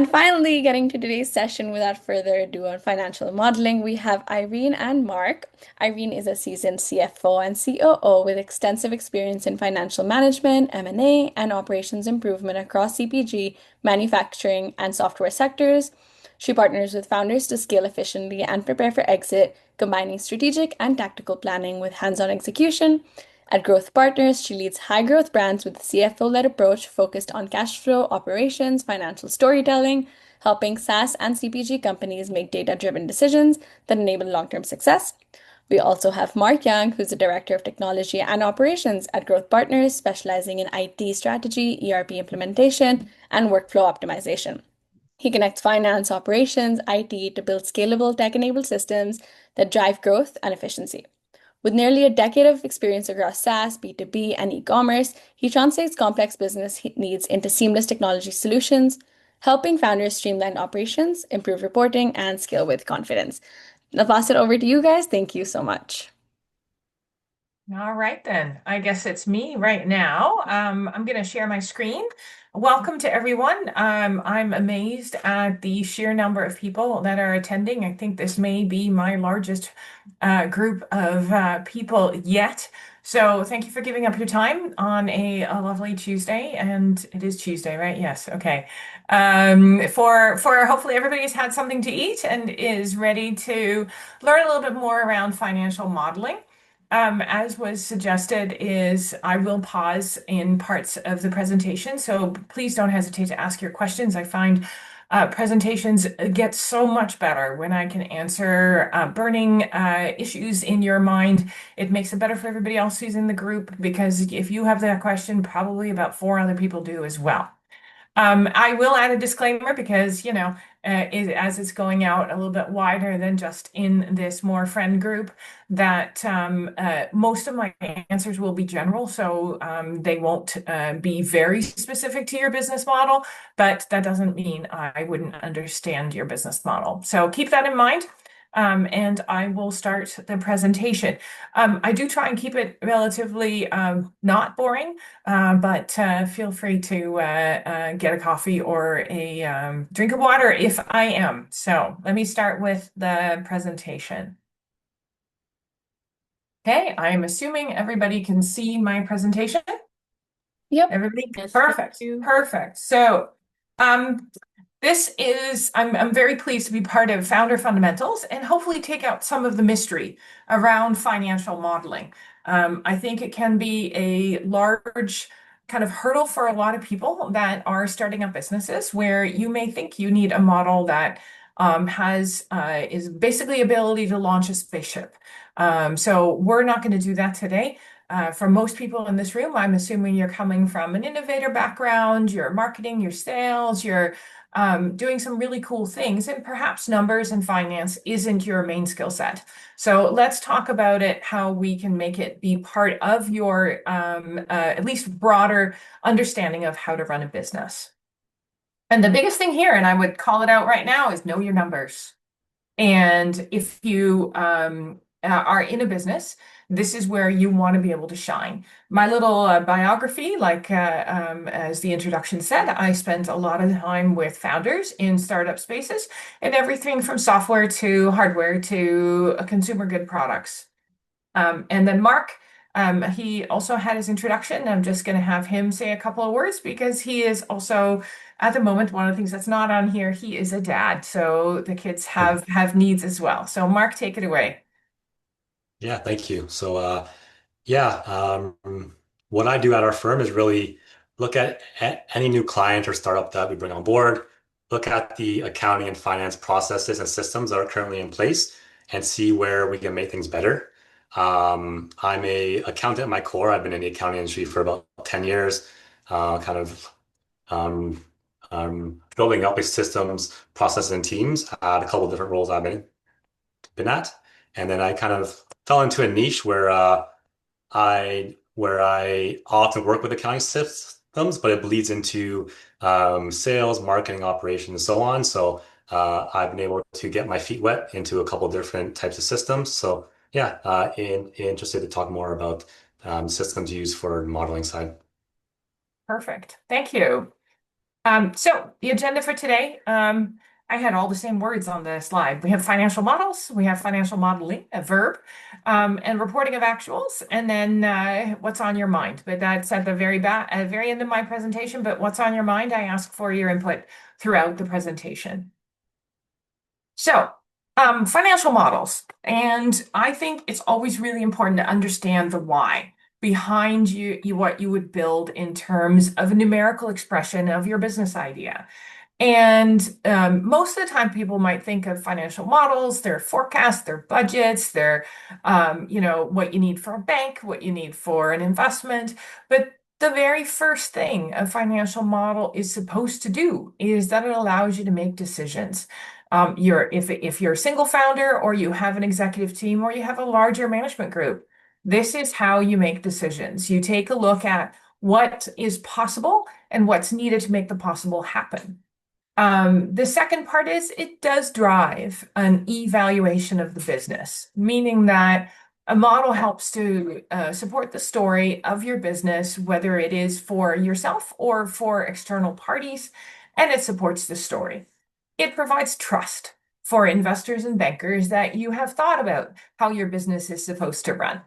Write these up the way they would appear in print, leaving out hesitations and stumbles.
And finally, getting to today's session without further ado on financial modeling, we have Irene and Mark. Irene is a seasoned CFO and COO with extensive experience in financial management, M&A, and operations improvement across CPG, manufacturing, and software sectors. She partners with founders to scale efficiently and prepare for exit, combining strategic and tactical planning with hands-on execution. At Growth Partners, she leads high growth brands with a CFO-led approach focused on cash flow, operations, financial storytelling, helping SaaS and CPG companies make data-driven decisions that enable long-term success. We also have Mark Young, who's the Director of Technology and Operations at Growth Partners, specializing in IT strategy, ERP implementation, and workflow optimization. He connects finance, operations, IT to build scalable tech-enabled systems that drive growth and efficiency. With nearly a decade of experience across SaaS, B2B, and e-commerce, he translates complex business needs into seamless technology solutions, helping founders streamline operations, improve reporting, and scale with confidence. I'll pass it over to you guys. Thank you so much. All right, then. I guess it's me right now. I'm going to share my screen. Welcome to everyone. I'm amazed at the sheer number of people that are attending. I think this may be my largest group of people yet. So thank you for giving up your time on a lovely Tuesday. And it is Tuesday, right? Yes. Okay. For hopefully everybody's had something to eat and is ready to learn a little bit more around financial modeling. As was suggested, is I will pause in parts of the presentation, so please don't hesitate to ask your questions. I find presentations get so much better when I can answer burning issues in your mind. It makes it better for everybody else who's in the group, because if you have that question, probably about four other people do as well. I will add a disclaimer because, as it's going out a little bit wider than just in this more friend group, that most of my answers will be general. So they won't be very specific to your business model, but that doesn't mean I wouldn't understand your business model. So keep that in mind. And I will start the presentation. I do try and keep it relatively not boring, but feel free to get a coffee or a drink of water if I am. So let me start with the presentation. Okay, I'm assuming everybody can see my presentation. Yep. Everybody, Yes, thank perfect, you. perfect. So, I'm very pleased to be part of Founder Fundamentals and hopefully take out some of the mystery around financial modeling. I think it can be a large kind of hurdle for a lot of people that are starting up businesses, where you may think you need a model that is basically ability to launch a spaceship. So we're not going to do that today. For most people in this room, I'm assuming you're coming from an innovator background, you're marketing, you're sales, you're doing some really cool things, and perhaps numbers and finance isn't your main skill set. So let's talk about it, how we can make it be part of your at least broader understanding of how to run a business. And the biggest thing here, and I would call it out right now, is know your numbers. And if you are in a business, this is where you want to be able to shine. My little biography, as the introduction said, I spent a lot of time with founders in startup spaces and everything from software to hardware to consumer good products. And then Mark, he also had his introduction. I'm just going to have him say a couple of words because he is also, at the moment, one of the things that's not on here, he is a dad. So the kids have needs as well. So Mark, take it away. Yeah, thank you. Yeah, what I do at our firm is really look at any new client or startup that we bring on board, look at the accounting and finance processes and systems that are currently in place, and see where we can make things better. I'm a accountant at my core. I've been in the accounting industry for about 10 years, kind of um, building up these systems, processes, and teams at a couple of different roles I've been at. And then I kind of fell into a niche where I often work with accounting systems, but it bleeds into sales, marketing, operations, and so on. So I've been able to get my feet wet into a couple of different types of systems. So yeah, interested to talk more about systems used for modeling side. Perfect. Thank you. So the agenda for today, I had all the same words on the slide. We have financial models, we have financial modeling, a verb, and reporting of actuals, and then what's on your mind. But that's at the very end of my presentation. But what's on your mind? I ask for your input throughout the presentation. So, financial models, and I think it's always really important to understand the why behind what you would build in terms of a numerical expression of your business idea. And most of the time, people might think of financial models, their forecasts, their budgets, their, what you need for a bank, what you need for an investment. But the very first thing a financial model is supposed to do is that it allows you to make decisions. If you're a single founder or you have an executive team or you have a larger management group, this is how you make decisions. You take a look at what is possible and what's needed to make the possible happen. The second part is it does drive an evaluation of the business, meaning that a model helps to support the story of your business, whether it is for yourself or for external parties, and it supports the story. It provides trust for investors and bankers that you have thought about how your business is supposed to run.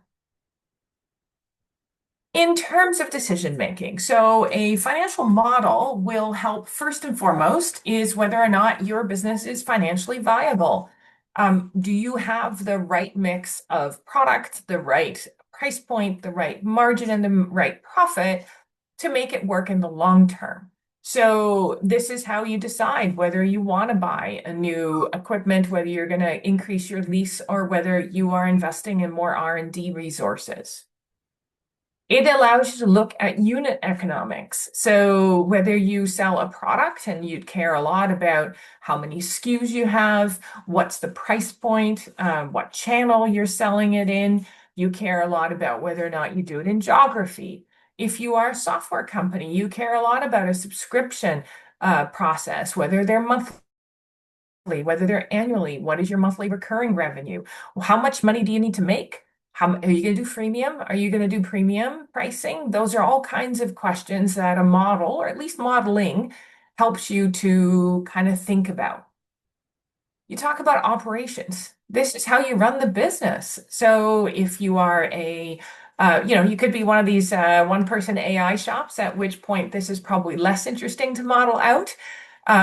In terms of decision making, so a financial model will help first and foremost is whether or not your business is financially viable. Do you have the right mix of product, the right price point, the right margin, and the right profit to make it work in the long term? So this is how you decide whether you want to buy a new equipment, whether you're going to increase your lease, or whether you are investing in more R&D resources. It allows you to look at unit economics. So whether you sell a product and you'd care a lot about how many SKUs you have, what's the price point, what channel you're selling it in, you care a lot about whether or not you do it in geography. If you are a software company, you care a lot about a subscription process, whether they're monthly, whether they're annually, what is your monthly recurring revenue? How much money do you need to make? How are you going to do freemium? Are you going to do premium pricing? Those are all kinds of questions that a model, or at least modeling, helps you to kind of think about. You talk about operations. This is how you run the business. So if you are you could be one of these one-person AI shops, at which point this is probably less interesting to model out.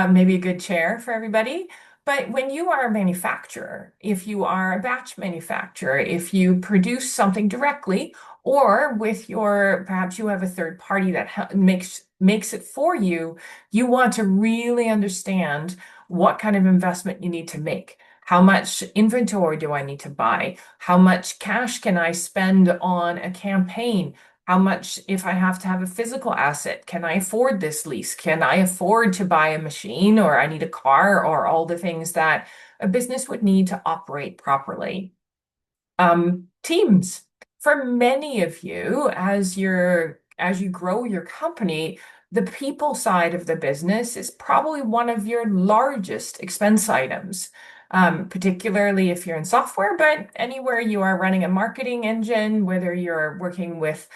Maybe a good chair for everybody. But when you are a manufacturer, if you are a batch manufacturer, if you produce something directly, or perhaps you have a third party that makes it for you, you want to really understand what kind of investment you need to make. How much inventory do I need to buy? How much cash can I spend on a campaign? How much, if I have to have a physical asset, can I afford this lease? Can I afford to buy a machine, or I need a car, or all the things that a business would need to operate properly? Teams. For many of you, as you grow your company, the people side of the business is probably one of your largest expense items, particularly if you're in software, but anywhere you are running a marketing engine, whether you're working with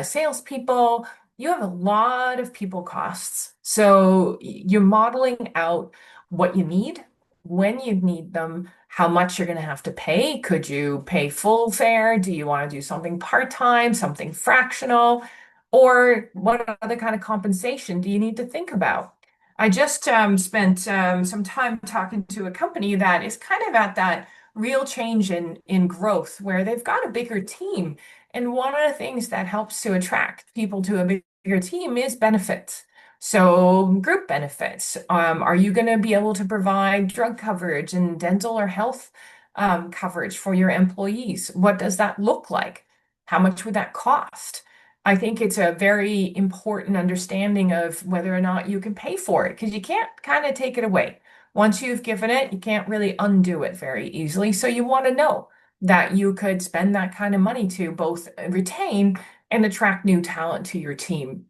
salespeople, you have a lot of people costs. So you're modeling out what you need, when you need them, how much you're going to have to pay. Could you pay full fare? Do you want to do something part-time, something fractional? Or what other kind of compensation do you need to think about? I just spent some time talking to a company that is kind of at that real change in growth where they've got a bigger team. And one of the things that helps to attract people to a bigger team is benefits. So, group benefits. Are you going to be able to provide drug coverage and dental or health coverage for your employees? What does that look like? How much would that cost? I think it's a very important understanding of whether or not you can pay for it, because you can't kind of take it away. Once you've given it, you can't really undo it very easily. So you want to know that you could spend that kind of money to both retain and attract new talent to your team.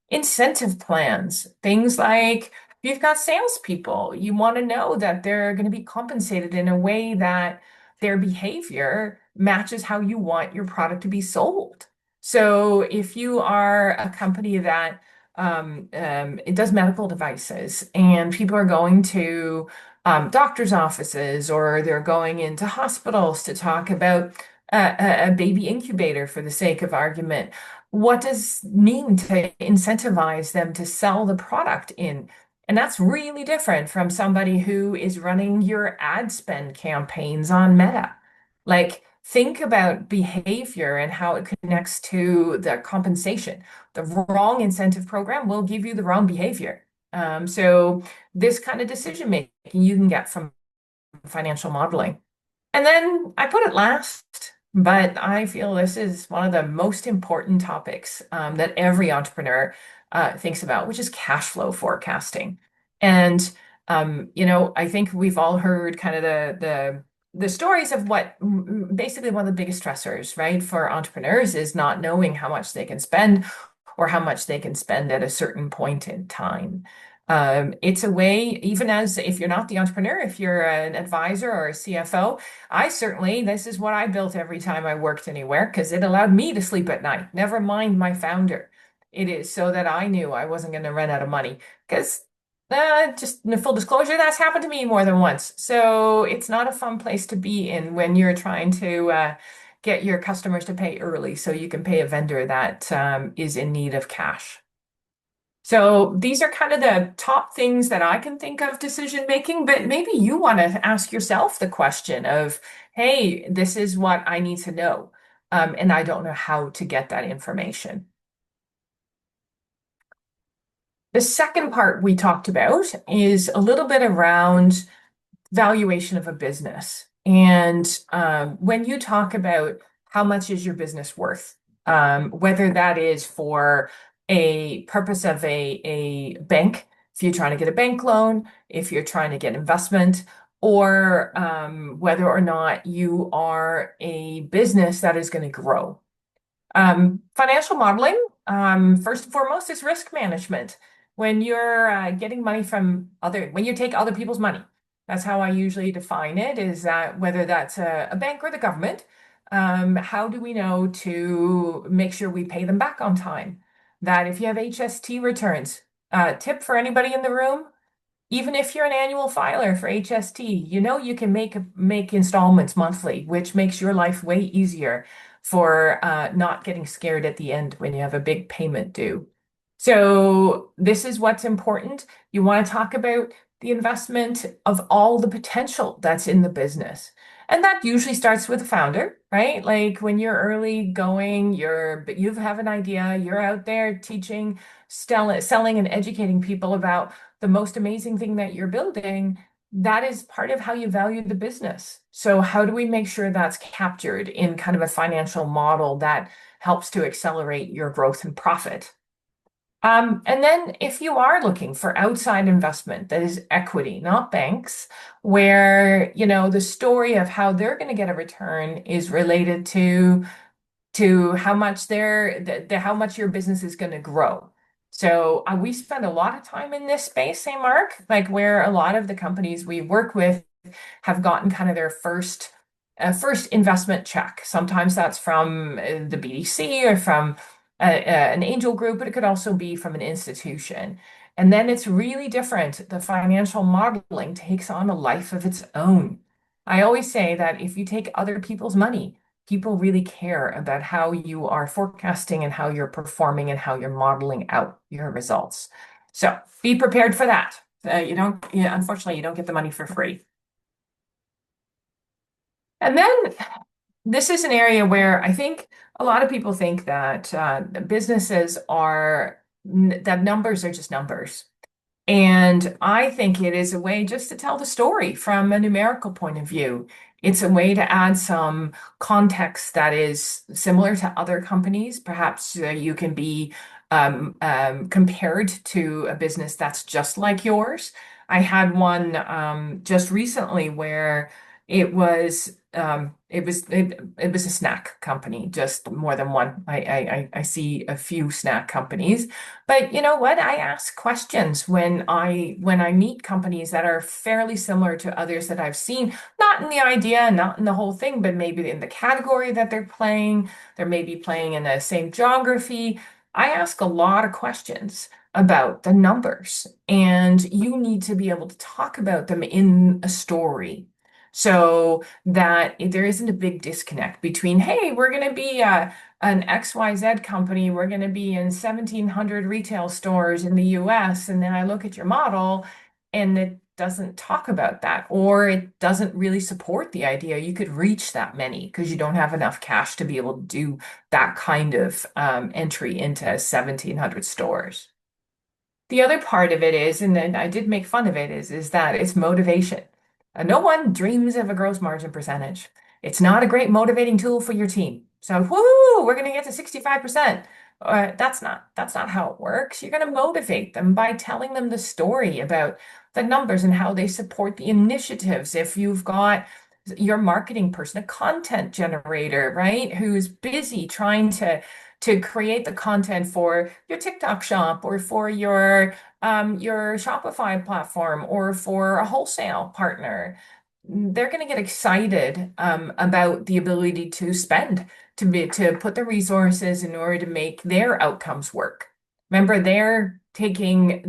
Incentive plans, things like if you've got salespeople, you want to know that they're going to be compensated in a way that their behavior matches how you want your product to be sold. So if you are a company that it does medical devices, and people are going to doctors' offices or they're going into hospitals to talk about a baby incubator for the sake of argument. What does it mean to incentivize them to sell the product in? And that's really different from somebody who is running your ad spend campaigns on Meta. Like, think about behavior and how it connects to the compensation. The wrong incentive program will give you the wrong behavior. So this kind of decision making you can get from financial modeling. And then I put it last, but I feel this is one of the most important topics that every entrepreneur thinks about, which is cash flow forecasting. And I think we've all heard kind of the stories of what basically one of the biggest stressors, right, for entrepreneurs is not knowing how much they can spend or how much they can spend at a certain point in time. It's a way, even as if you're not the entrepreneur, if you're an advisor or a CFO, this is what I built every time I worked anywhere because it allowed me to sleep at night. Never mind my founder. It is so that I knew I wasn't going to run out of money because just in full disclosure, that's happened to me more than once. So it's not a fun place to be in when you're trying to get your customers to pay early so you can pay a vendor that is in need of cash. So these are kind of the top things that I can think of decision making, but maybe you want to ask yourself the question of, hey, this is what I need to know, and I don't know how to get that information. The second part we talked about is a little bit around valuation of a business. And when you talk about how much is your business worth, whether that is for a purpose of a bank, if you're trying to get a bank loan, if you're trying to get investment, or whether or not you are a business that is going to grow. Financial modeling, first and foremost, is risk management. When you're getting money from when you take other people's money, that's how I usually define it, is that whether that's a bank or the government, how do we know to make sure we pay them back on time? That if you have HST returns, tip for anybody in the room, even if you're an annual filer for HST, you know you can make installments monthly, which makes your life way easier for not getting scared at the end when you have a big payment due. So this is what's important. You want to talk about the investment of all the potential that's in the business. And that usually starts with the founder, right? Like when you're early going, you have an idea, you're out there teaching, selling and educating people about the most amazing thing that you're building. That is part of how you value the business. So how do we make sure that's captured in kind of a financial model that helps to accelerate your growth and profit? And then if you are looking for outside investment that is equity, not banks, where, the story of how they're going to get a return is related to how much how much your business is going to grow. So we spend a lot of time in this space, hey Mark, like where a lot of the companies we work with have gotten kind of their first investment check. Sometimes that's from the BDC or from an angel group, but it could also be from an institution. And then it's really different. The financial modeling takes on a life of its own. I always say that if you take other people's money, people really care about how you are forecasting and how you're performing and how you're modeling out your results. So be prepared for that. Unfortunately, you don't get the money for free. And then this is an area where I think a lot of people think that businesses that numbers are just numbers. And I think it is a way just to tell the story from a numerical point of view. It's a way to add some context that is similar to other companies. Perhaps you can be compared to a business that's just like yours. I had one just recently where it was it was a snack company, just more than one. I see a few snack companies, but you know what? I ask questions when I meet companies that are fairly similar to others that I've seen, not in the idea, not in the whole thing, but maybe in the category that they're playing. They're maybe playing in the same geography. I ask a lot of questions about the numbers, and you need to be able to talk about them in a story so that there isn't a big disconnect between, hey, we're going to be an XYZ company, we're going to be in 1,700 retail stores in the US, and then I look at your model and it doesn't talk about that, or it doesn't really support the idea you could reach that many because you don't have enough cash to be able to do that kind of entry into 1,700 stores. The other part of it is, and then I did make fun of it, is that it's motivation. No one dreams of a gross margin percentage. It's not a great motivating tool for your team. So, whoo, we're going to get to 65%. That's not how it works. You're going to motivate them by telling them the story about the numbers and how they support the initiatives. If you've got your marketing person, a content generator, right, who's busy trying to create the content for your TikTok shop or for your Shopify platform or for a wholesale partner. They're going to get excited about the ability to spend to put the resources in order to make their outcomes work. Remember, they're taking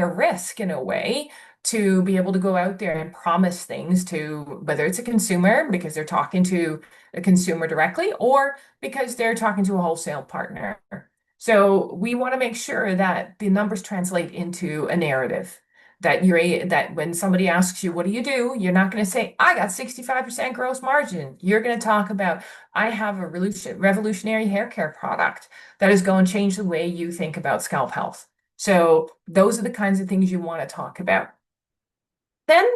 a risk in a way to be able to go out there and promise things to whether it's a consumer because they're talking to a consumer directly or because they're talking to a wholesale partner. So we want to make sure that the numbers translate into a narrative that when somebody asks you, what do? You're not going to say, I got 65% gross margin. You're going to talk about, I have a revolutionary hair care product that is going to change the way you think about scalp health. So those are the kinds of things you want to talk about. Then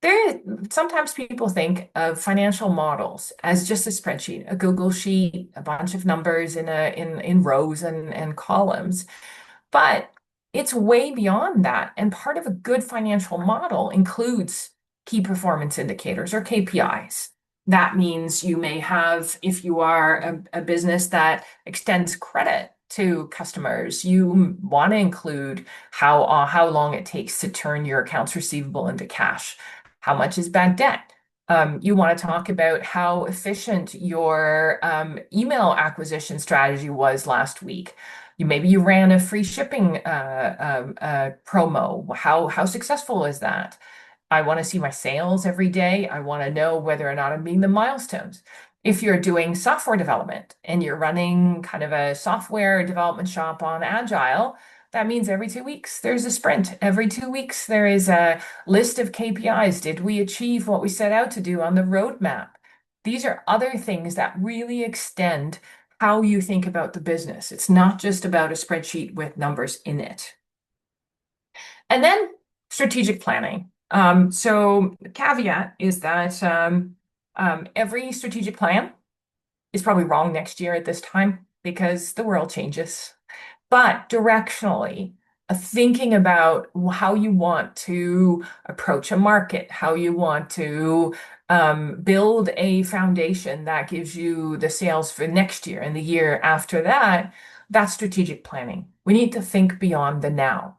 there, sometimes people think of financial models as just a spreadsheet, a Google sheet, a bunch of numbers in rows and columns. But it's way beyond that. And part of a good financial model includes key performance indicators or KPIs. That means you may have, if you are a business that extends credit to customers, you want to include how long it takes to turn your accounts receivable into cash. How much is bad debt? You want to talk about how efficient your email acquisition strategy was last week. Maybe you ran a free shipping promo. How successful is that? I want to see my sales every day. I want to know whether or not I'm meeting the milestones. If you're doing software development and you're running kind of a software development shop on Agile, that means every 2 weeks there's a sprint. Every 2 weeks there is a list of KPIs. Did we achieve what we set out to do on the roadmap? These are other things that really extend how you think about the business. It's not just about a spreadsheet with numbers in it. And then strategic planning. So the caveat is that every strategic plan is probably wrong next year at this time because the world changes. But directionally, thinking about how you want to approach a market, how you want to build a foundation that gives you the sales for next year and the year after that, that's strategic planning. We need to think beyond the now.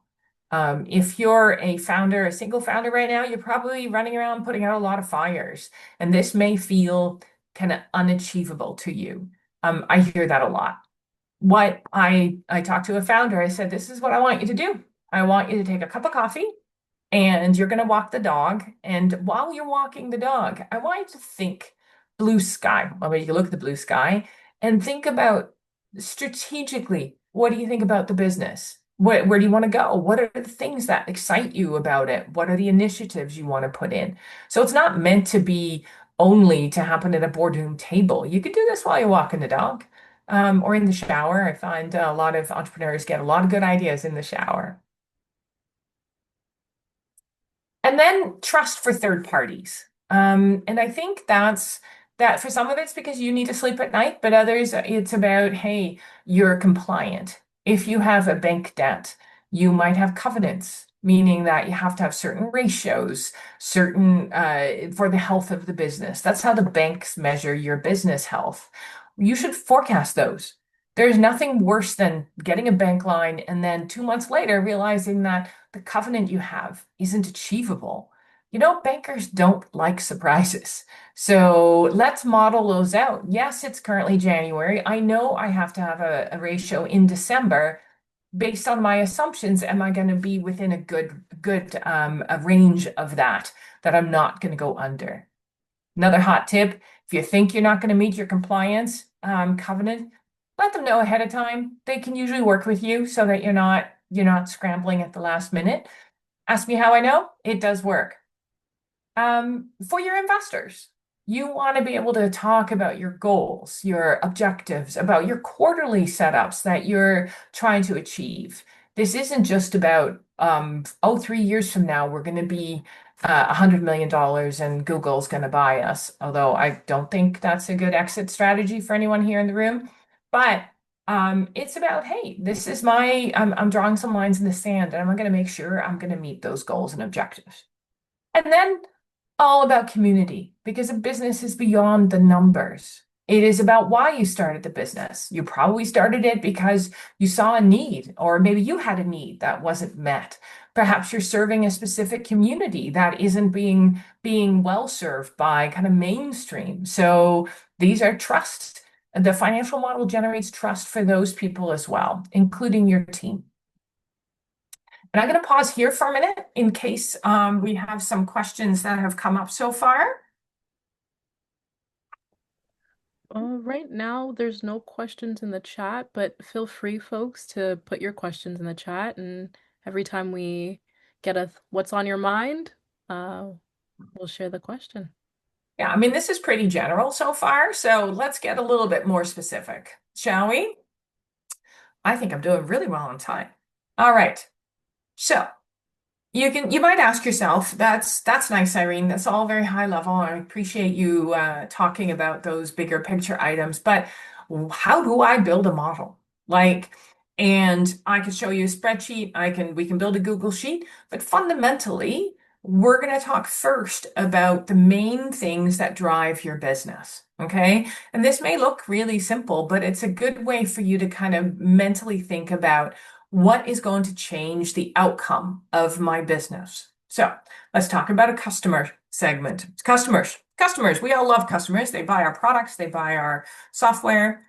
If you're a founder, a single founder right now, you're probably running around putting out a lot of fires, and this may feel kind of unachievable to you. I hear that a lot. What I talked to a founder, I said, this is what I want you to do. I want you to take a cup of coffee and you're going to walk the dog. And while you're walking the dog, I want you to think blue sky. I mean, you look at the blue sky and think about strategically, what do you think about the business? Where do you want to go? What are the things that excite you about it? What are the initiatives you want to put in? So it's not meant to be only to happen at a boardroom table. You could do this while you're walking the dog or in the shower. I find a lot of entrepreneurs get a lot of good ideas in the shower. And then trust for third parties. And I think that for some of it's because you need to sleep at night, but others it's about, hey, you're compliant. If you have a bank debt, you might have covenants, meaning that you have to have certain ratios, certain for the health of the business. That's how the banks measure your business health. You should forecast those. There's nothing worse than getting a bank line and then 2 months later realizing that the covenant you have isn't achievable. bankers don't like surprises. So let's model those out. Yes, it's currently January. I know I have to have a ratio in December. Based on my assumptions, am I going to be within a good a range of that I'm not going to go under? Another hot tip, if you think you're not going to meet your compliance covenant, let them know ahead of time. They can usually work with you so that you're not scrambling at the last minute. Ask me how I know. It does work. For your investors, you want to be able to talk about your goals, your objectives, about your quarterly setups that you're trying to achieve. This isn't just about, 3 years from now, we're going to be $100 million and Google's going to buy us. Although I don't think that's a good exit strategy for anyone here in the room. But it's about, hey, this is I'm drawing some lines in the sand and I'm going to make sure I'm going to meet those goals and objectives. And then all about community because a business is beyond the numbers. It is about why you started the business. You probably started it because you saw a need, or maybe you had a need that wasn't met. Perhaps you're serving a specific community that isn't being well served by kind of mainstream. So these are trust. The financial model generates trust for those people as well, including your team. And I'm going to pause here for a minute in case we have some questions that have come up so far. Right now, there's no questions in the chat, but feel free, folks, to put your questions in the chat. And every time we get a what's on your mind, we'll share the question. Yeah, I mean, this is pretty general so far, so let's get a little bit more specific, shall we? I think I'm doing really well on time. All right. So you might ask yourself, that's nice, Irene. That's all very high level. I appreciate you talking about those bigger picture items, but how do I build a model? And I can show you a spreadsheet. We can build a Google sheet, but fundamentally, we're going to talk first about the main things that drive your business. Okay. And this may look really simple, but it's a good way for you to kind of mentally think about what is going to change the outcome of my business. So let's talk about a customer segment. Customers, we all love customers. They buy our products, they buy our software.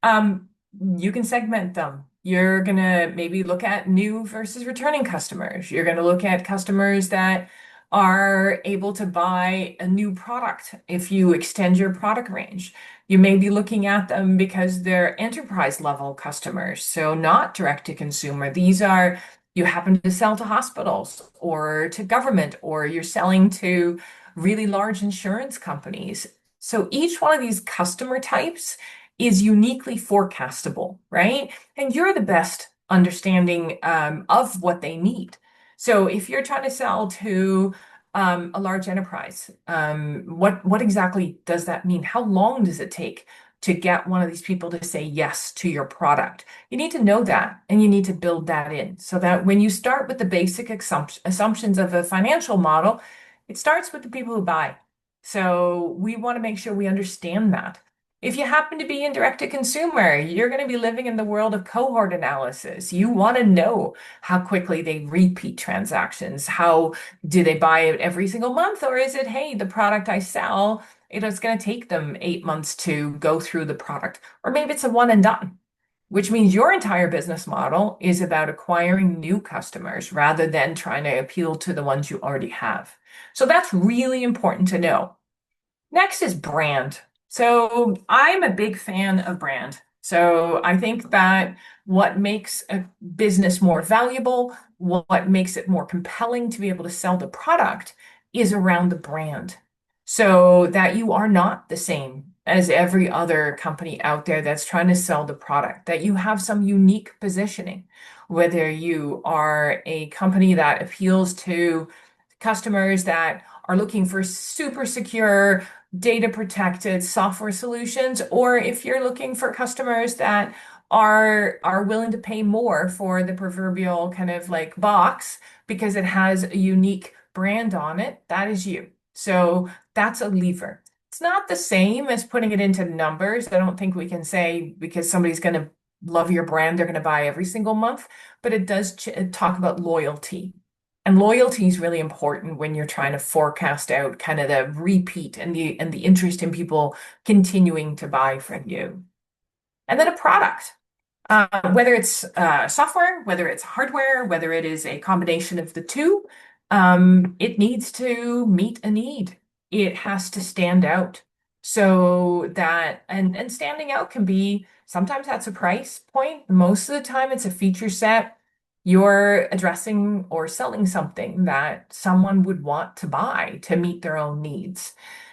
You can segment them. You're going to maybe look at new versus returning customers. You're going to look at customers that are able to buy a new product if you extend your product range. You may be looking at them because they're enterprise level customers, so not direct to consumer. You happen to sell to hospitals or to government, or you're selling to really large insurance companies. So each one of these customer types is uniquely forecastable, right? And you're the best understanding of what they need. So if you're trying to sell to a large enterprise, what exactly does that mean? How long does it take to get one of these people to say yes to your product? You need to know that, and you need to build that in so that when you start with the basic assumptions of a financial model, it starts with the people who buy. So we want to make sure we understand that. If you happen to be in direct to consumer, you're going to be living in the world of cohort analysis. You want to know how quickly they repeat transactions. How do they buy it every single month? Or is it, hey, the product I sell, it's going to take them 8 months to go through the product. Or maybe it's a one and done, which means your entire business model is about acquiring new customers rather than trying to appeal to the ones you already have. So that's really important to know. Next is brand. So I'm a big fan of brand. So I think that what makes a business more valuable, what makes it more compelling to be able to sell the product is around the brand. So that you are not the same as every other company out there that's trying to sell the product, that you have some unique positioning, whether you are a company that appeals to customers that are looking for super secure, data protected software solutions, or if you're looking for customers that are willing to pay more for the proverbial kind of like box because it has a unique brand on it, that is you. So that's a lever. It's not the same as putting it into numbers. I don't think we can say because somebody's going to love your brand, they're going to buy every single month, but it does talk about loyalty. And loyalty is really important when you're trying to forecast out kind of the repeat and the interest in people continuing to buy from you. And then a product. Whether it's software, whether it's hardware, whether it is a combination of the two, it needs to meet a need. It has to stand out. So that, and standing out can be sometimes that's a price point. Most of the time, it's a feature set. You're addressing or selling something that someone would want to buy to meet their own needs.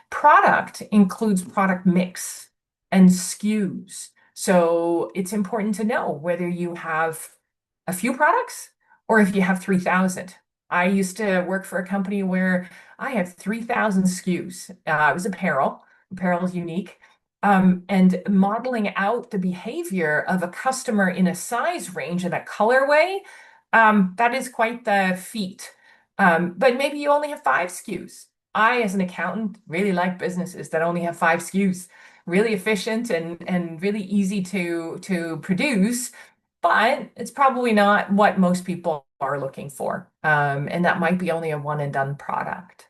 Product includes product mix and SKUs. So it's important to know whether you have a few products or if you have 3,000. I used to work for a company where I had 3,000 SKUs. It was apparel. Apparel is unique. And modeling out the behavior of a customer in a size range and a colorway, that is quite the feat. But maybe you only have 5 SKUs. I, as an accountant, really like businesses that only have 5 SKUs, really efficient and really easy to produce, but it's probably not what most people are looking for. And that might be only a one and done product.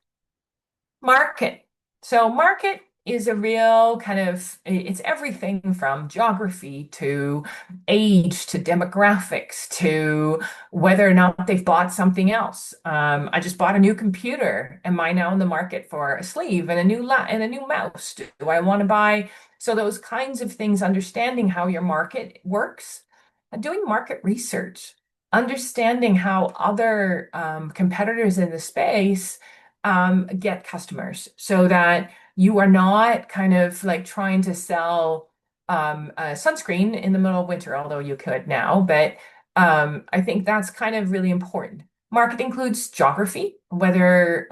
Market. So market is a real kind of, it's everything from geography to age to demographics to whether or not they've bought something else. I just bought a new computer. Am I now in the market for a sleeve and a new mouse? Do I want to buy? So those kinds of things, understanding how your market works, and doing market research, understanding how other competitors in the space get customers so that you are not kind of like trying to sell sunscreen in the middle of winter, although you could now. But I think that's kind of really important. Market includes geography, whether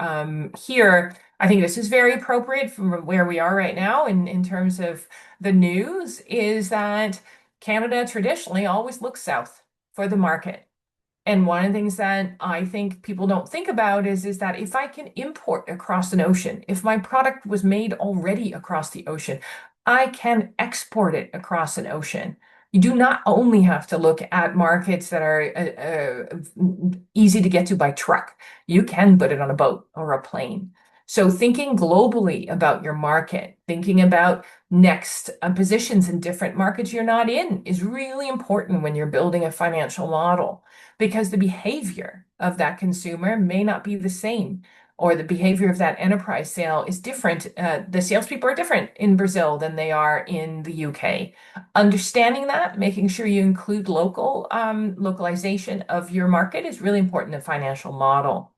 here, I think this is very appropriate from where we are right now in terms of the news, is that Canada traditionally always looks south for the market. And one of the things that I think people don't think about is that if I can import across an ocean, if my product was made already across the ocean, I can export it across an ocean. You do not only have to look at markets that are easy to get to by truck. You can put it on a boat or a plane. So thinking globally about your market, thinking about next positions in different markets you're not in is really important when you're building a financial model, because the behavior of that consumer may not be the same, or the behavior of that enterprise sale is different. The salespeople are different in Brazil than they are in the UK. Understanding that, making sure you include localization of your market is really important in financial model.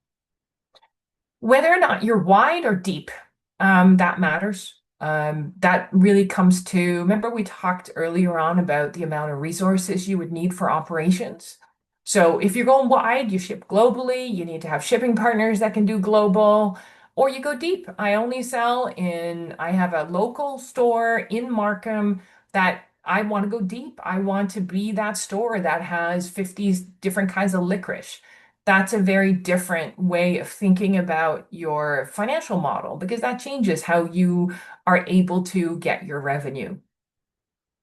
Whether or not you're wide or deep, that matters. That really comes to, remember we talked earlier on about the amount of resources you would need for operations. So if you're going wide, you ship globally, you need to have shipping partners that can do global, or you go deep. I have a local store in Markham that I want to go deep. I want to be that store that has 50 different kinds of licorice. That's a very different way of thinking about your financial model, because that changes how you are able to get your revenue.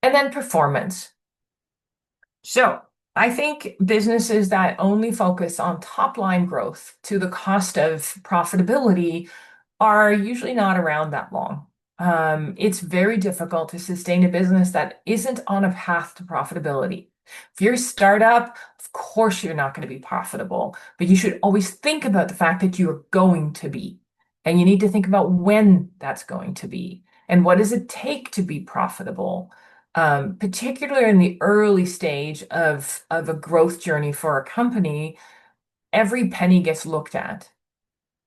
And then performance. So I think businesses that only focus on top line growth to the cost of profitability are usually not around that long. It's very difficult to sustain a business that isn't on a path to profitability. If you're a startup, of course you're not going to be profitable, but you should always think about the fact that you're going to be. And you need to think about when that's going to be. And what does it take to be profitable? Particularly in the early stage of a growth journey for a company, every penny gets looked at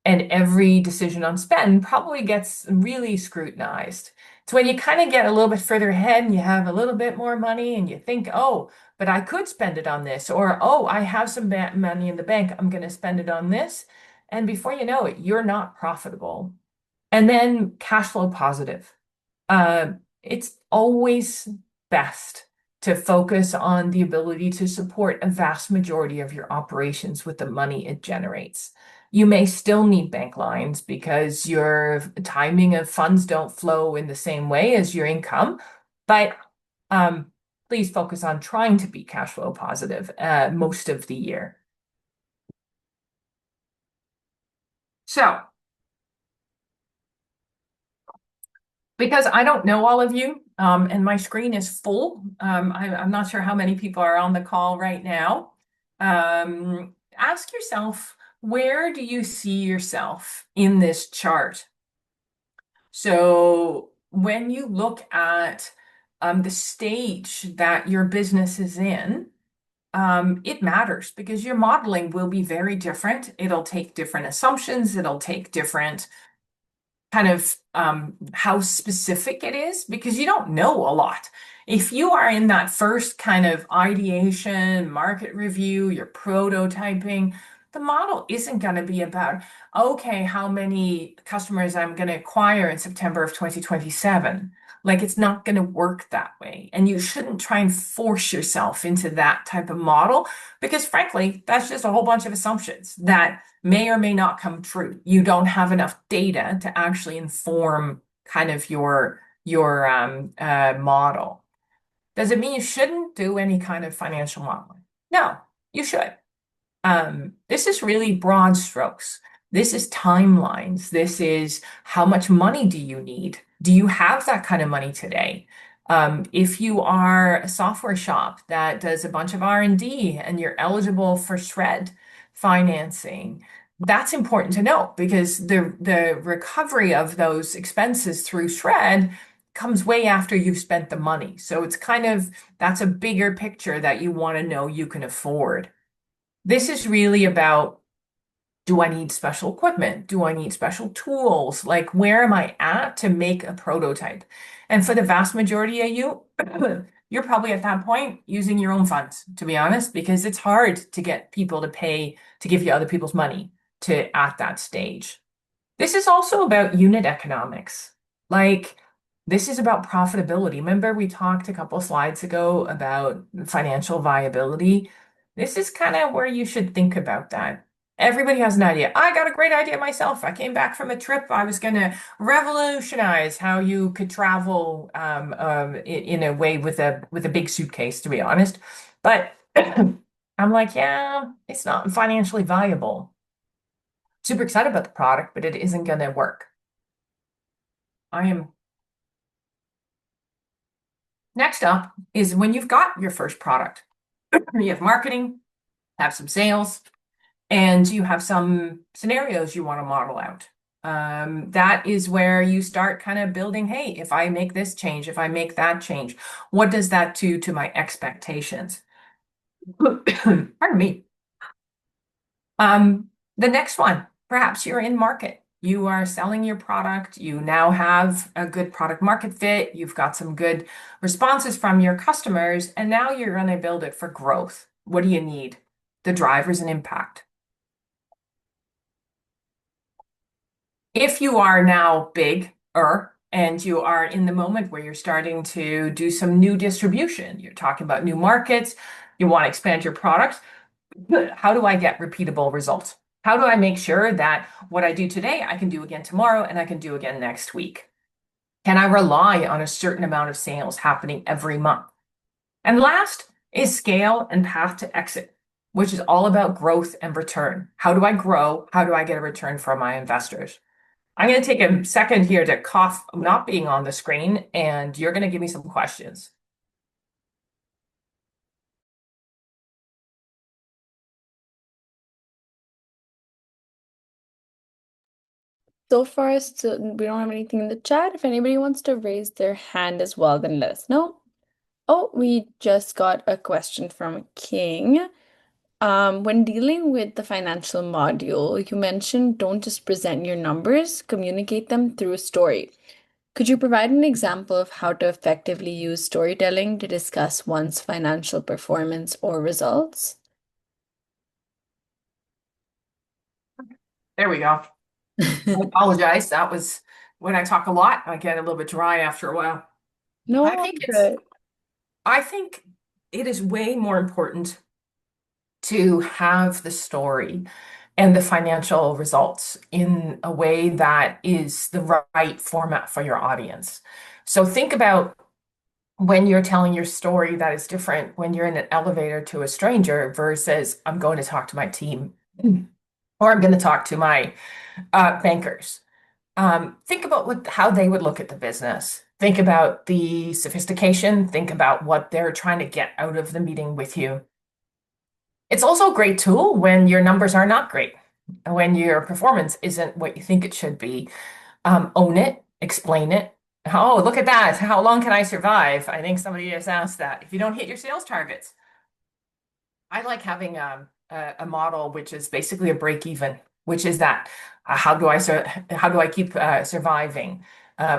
and every decision on spend probably gets really scrutinized. It's when you kind of get a little bit further ahead and you have a little bit more money and you think, oh, but I could spend it on this, or oh, I have some money in the bank, I'm going to spend it on this. And before you know it, you're not profitable. And then cash flow positive. It's always best to focus on the ability to support a vast majority of your operations with the money it generates. You may still need bank lines because your timing of funds don't flow in the same way as your income, but please focus on trying to be cash flow positive most of the year. So, because I don't know all of you, and my screen is full, I'm not sure how many people are on the call right now. Ask yourself, where do you see yourself in this chart? So when you look at the stage that your business is in, it matters because your modeling will be very different. It'll take different assumptions. It'll take different kind of how specific it is because you don't know a lot. If you are in that first kind of ideation, market review, you're prototyping, the model isn't going to be about, okay, how many customers I'm going to acquire in September of 2027. Like it's not going to work that way. And you shouldn't try and force yourself into that type of model because frankly, that's just a whole bunch of assumptions that may or may not come true. You don't have enough data to actually inform kind of your model. Does it mean you shouldn't do any kind of financial modeling? No, you should. This is really broad strokes. This is timelines. This is how much money do you need? Do you have that kind of money today? If you are a software shop that does a bunch of R&D and you're eligible for shred financing, that's important to know because the recovery of those expenses through shred comes way after you've spent the money. So it's kind of that's a bigger picture that you want to know you can afford. This is really about, do I need special equipment? Do I need special tools? Like, where am I at to make a prototype? And for the vast majority of you, you're probably at that point using your own funds, to be honest, because it's hard to get people to pay to give you other people's money to at that stage. This is also about unit economics. Like, this is about profitability. Remember, we talked a couple slides ago about financial viability. This is kind of where you should think about that. Everybody has an idea. I got a great idea myself. I came back from a trip. I was going to revolutionize how you could travel in a way with a big suitcase, to be honest. But I'm like, yeah, it's not financially viable. Super excited about the product, but it isn't going to work. I am. Next up is when you've got your first product, you have marketing, have some sales, and you have some scenarios you want to model out. That is where you start kind of building, hey, if I make this change, if I make that change, what does that do to my expectations? Pardon me. The next one, perhaps you're in market. You are selling your product. You now have a good product market fit. You've got some good responses from your customers, and now you're going to build it for growth. What do you need? The drivers and impact. If you are now bigger and you are in the moment where you're starting to do some new distribution, you're talking about new markets, you want to expand your products, how do I get repeatable results? How do I make sure that what I do today, I can do again tomorrow and I can do again next week? Can I rely on a certain amount of sales happening every month? And last is scale and path to exit, which is all about growth and return. How do I grow? How do I get a return from my investors? I'm going to take a second here to cough not being on the screen, and you're going to give me some questions. So far, so we don't have anything in the chat. If anybody wants to raise their hand as well, then let us know. Oh, we just got a question from King. When dealing with the financial module, you mentioned don't just present your numbers, communicate them through a story. Could you provide an example of how to effectively use storytelling to discuss one's financial performance or results? There we go. I apologize. That was when I talk a lot, I get a little bit dry after a while. No, I I'm think it's, good. I think it is way more important to have the story and the financial results in a way that is the right format for your audience. So think about when you're telling your story that is different when you're in an elevator to a stranger versus I'm going to talk to my team or I'm going to talk to my bankers. Think about how they would look at the business. Think about the sophistication. Think about what they're trying to get out of the meeting with you. It's also a great tool when your numbers are not great, when your performance isn't what you think it should be. Own it, explain it. Oh, look at that. How long can I survive? I think somebody just asked that. If you don't hit your sales targets, I like having a model which is basically a break even, which is that how do I keep surviving?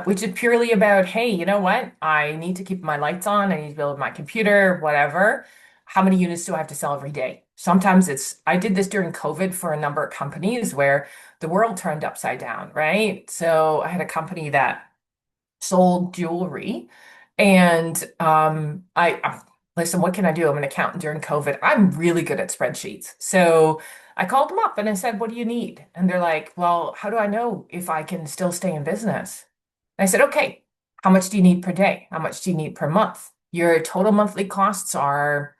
Which is purely about, hey, you know what? I need to keep my lights on. I need to build my computer, whatever. How many units do I have to sell every day? Sometimes I did this during COVID for a number of companies where the world turned upside down, right? So I had a company that sold jewelry. And listen, what can I do? I'm an accountant during COVID. I'm really good at spreadsheets. So I called them up and I said, what do you need? And they're like, well, how do I know if I can still stay in business? And I said, okay, how much do you need per day? How much do you need per month? Your total monthly costs are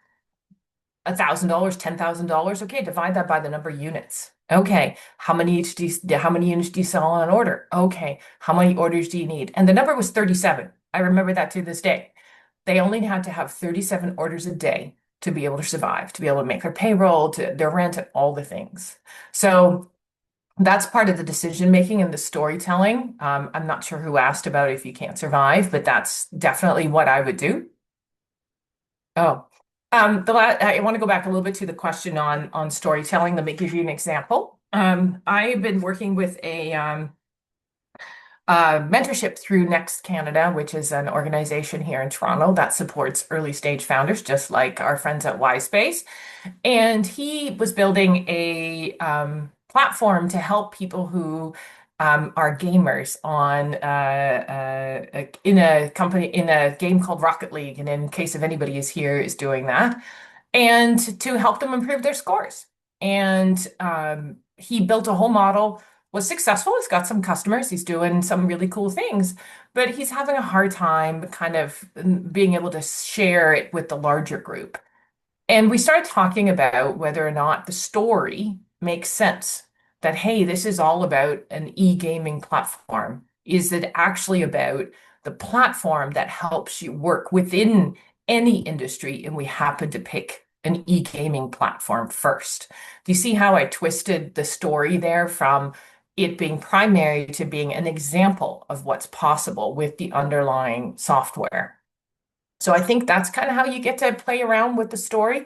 $1,000, $10,000. Okay, divide that by the number of units. Okay, how many units do you sell on an order? Okay, how many orders do you need? And the number was 37. I remember that to this day. They only had to have 37 orders a day to be able to survive, to be able to make their payroll, to their rent, and all the things. So that's part of the decision making and the storytelling. I'm not sure who asked about if you can't survive, but that's definitely what I would do. Oh, I want to go back a little bit to the question on storytelling. Let me give you an example. I've been working with a mentorship through Next Canada, which is an organization here in Toronto that supports early stage founders, just like our friends at YSpace. And he was building a platform to help people who are gamers on in a company in a game called Rocket League. And in case if anybody is here is doing that, and to help them improve their scores. And he built a whole model, was successful. He's got some customers. He's doing some really cool things, but he's having a hard time kind of being able to share it with the larger group. And we started talking about whether or not the story makes sense. That, hey, this is all about an e-gaming platform. Is it actually about the platform that helps you work within any industry? And we happen to pick an e-gaming platform first. Do you see how I twisted the story there from it being primary to being an example of what's possible with the underlying software? So I think that's kind of how you get to play around with the story.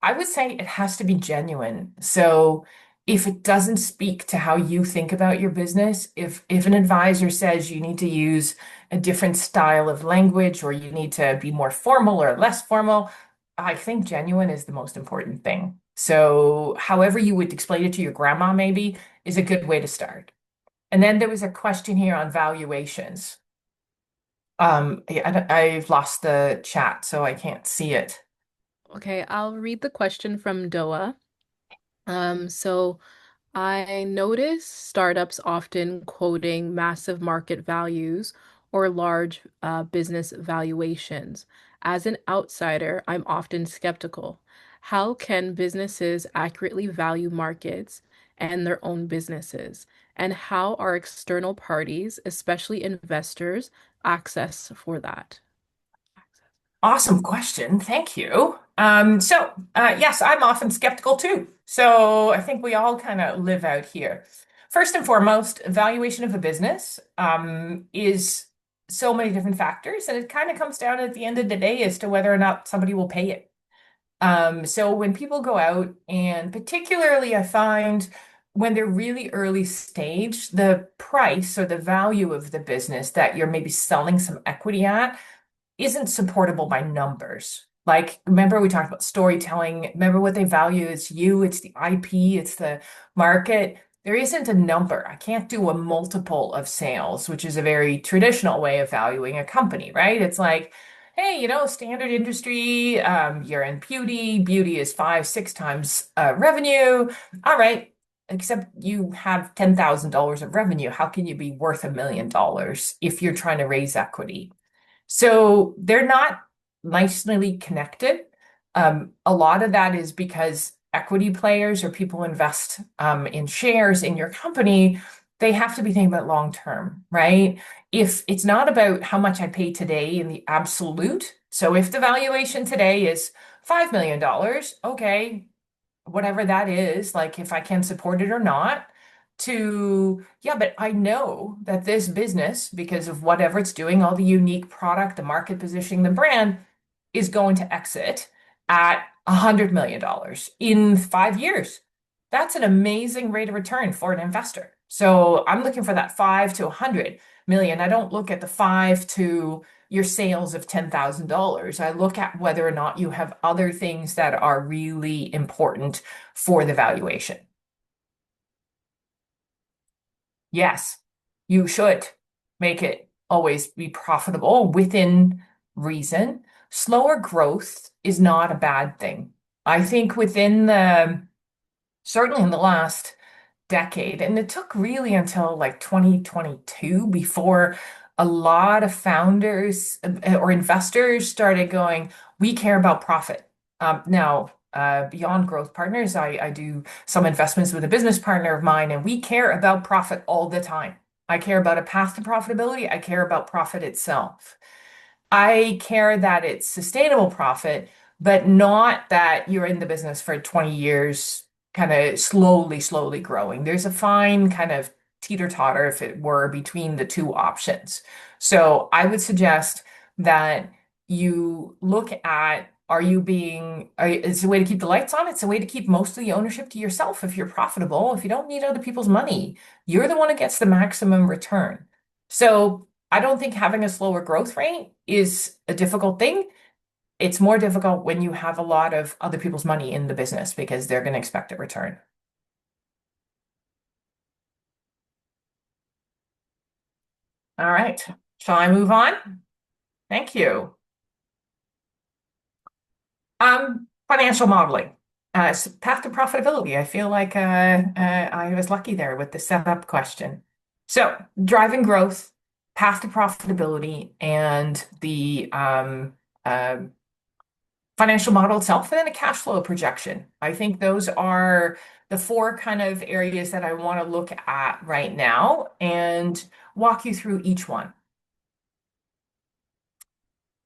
I would say it has to be genuine. So if it doesn't speak to how you think about your business, if an advisor says you need to use a different style of language or you need to be more formal or less formal, I think genuine is the most important thing. So however you would explain it to your grandma maybe is a good way to start. And then there was a question here on valuations. Yeah, I've lost the chat, so I can't see it. Okay, I'll read the question from Doa. So I notice startups often quoting massive market values or large business valuations. As an outsider, I'm often skeptical. How can businesses accurately value markets and their own businesses? And how are external parties, especially investors, access for that? Awesome question. Thank you. Yes, I'm often skeptical too. So I think we all kind of live out here. First and foremost, evaluation of a business is so many different factors, and it kind of comes down at the end of the day as to whether or not somebody will pay it. So when people go out, and particularly I find when they're really early stage, the price or the value of the business that you're maybe selling some equity at isn't supportable by numbers. Like, remember we talked about storytelling. Remember what they value. It's you, it's the IP, it's the market. There isn't a number. I can't do a multiple of sales, which is a very traditional way of valuing a company, right? It's like, hey, standard industry, you're in beauty. Beauty is 5, 6 times revenue. All right. Except you have $10,000 of revenue. How can you be worth $1 million if you're trying to raise equity? So they're not nicely connected. A lot of that is because equity players or people invest in shares in your company, they have to be thinking about long term, right? If it's not about how much I pay today in the absolute, so if the valuation today is $5 million, okay, whatever that is, like if I can support it or not, to, yeah, but I know that this business, because of whatever it's doing, all the unique product, the market positioning, the brand, is going to exit at $100 million in 5 years. That's an amazing rate of return for an investor. So I'm looking for that 5 to 100 million. I don't look at the 5 to your sales of $10,000. I look at whether or not you have other things that are really important for the valuation. Yes, you should make it always be profitable within reason. Slower growth is not a bad thing. I think certainly in the last decade, and it took really until like 2022 before a lot of founders or investors started going, we care about profit. Now, beyond growth partners, I do some investments with a business partner of mine, and we care about profit all the time. I care about a path to profitability. I care about profit itself. I care that it's sustainable profit, but not that you're in the business for 20 years, kind of slowly growing. There's a fine kind of teeter-totter, if it were, between the two options. So I would suggest that you look at, it's a way to keep the lights on. It's a way to keep most of the ownership to yourself. If you're profitable, if you don't need other people's money, you're the one that gets the maximum return. So I don't think having a slower growth rate is a difficult thing. It's more difficult when you have a lot of other people's money in the business because they're going to expect a return. All right. Shall I move on? Thank you. Financial modeling. Path to profitability. I feel like I was lucky there with the setup question. So, driving growth, path to profitability, and the financial model itself, and then a cash flow projection. I think those are the four kind of areas that I want to look at right now and walk you through each one.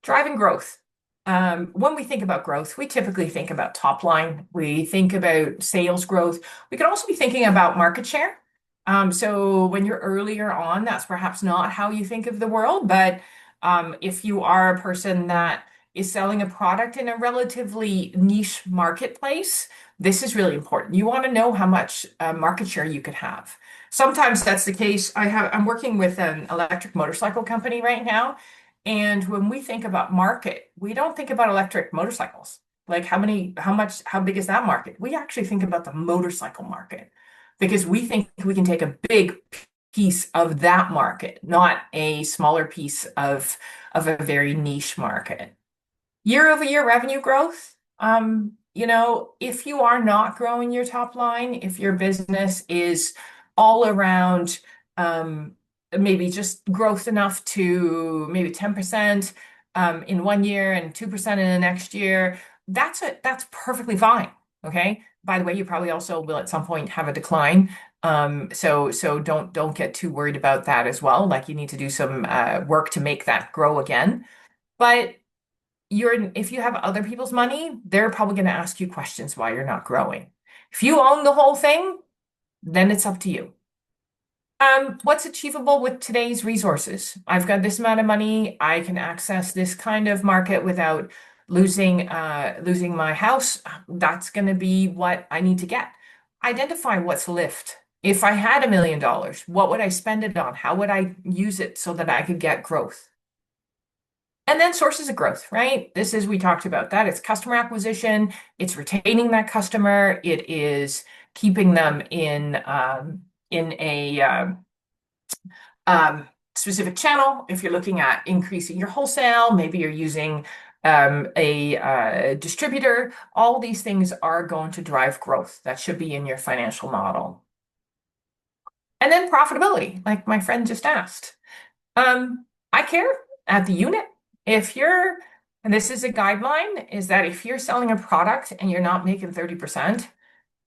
Driving growth. When we think about growth, we typically think about top line. We think about sales growth. We could also be thinking about market share. So when you're earlier on, that's perhaps not how you think of the world, but if you are a person that is selling a product in a relatively niche marketplace, this is really important. You want to know how much market share you could have. Sometimes that's the case. I'm working with an electric motorcycle company right now. And when we think about market, we don't think about electric motorcycles. Like how big is that market? We actually think about the motorcycle market because we think we can take a big piece of that market, not a smaller piece of a very niche market. Year-over-year revenue growth. If you are not growing your top line, if your business is all around maybe just growth enough to maybe 10% in 1 year and 2% in the next year, that's perfectly fine. Okay. By the way, you probably also will at some point have a decline. So don't get too worried about that as well. Like you need to do some work to make that grow again. But if you have other people's money, they're probably going to ask you questions why you're not growing. If you own the whole thing, then it's up to you. What's achievable with today's resources? I've got this amount of money. I can access this kind of market without losing my house. That's going to be what I need to get. Identify what's left. If I had $1 million, what would I spend it on? How would I use it so that I could get growth? And then sources of growth, right? We talked about that. It's customer acquisition. It's retaining that customer. It is keeping them in a specific channel. If you're looking at increasing your wholesale, maybe you're using a distributor. All these things are going to drive growth. That should be in your financial model. And then profitability, like my friend just asked. I care at the unit. If you're And this is a guideline, is that if you're selling a product and you're not making 30%,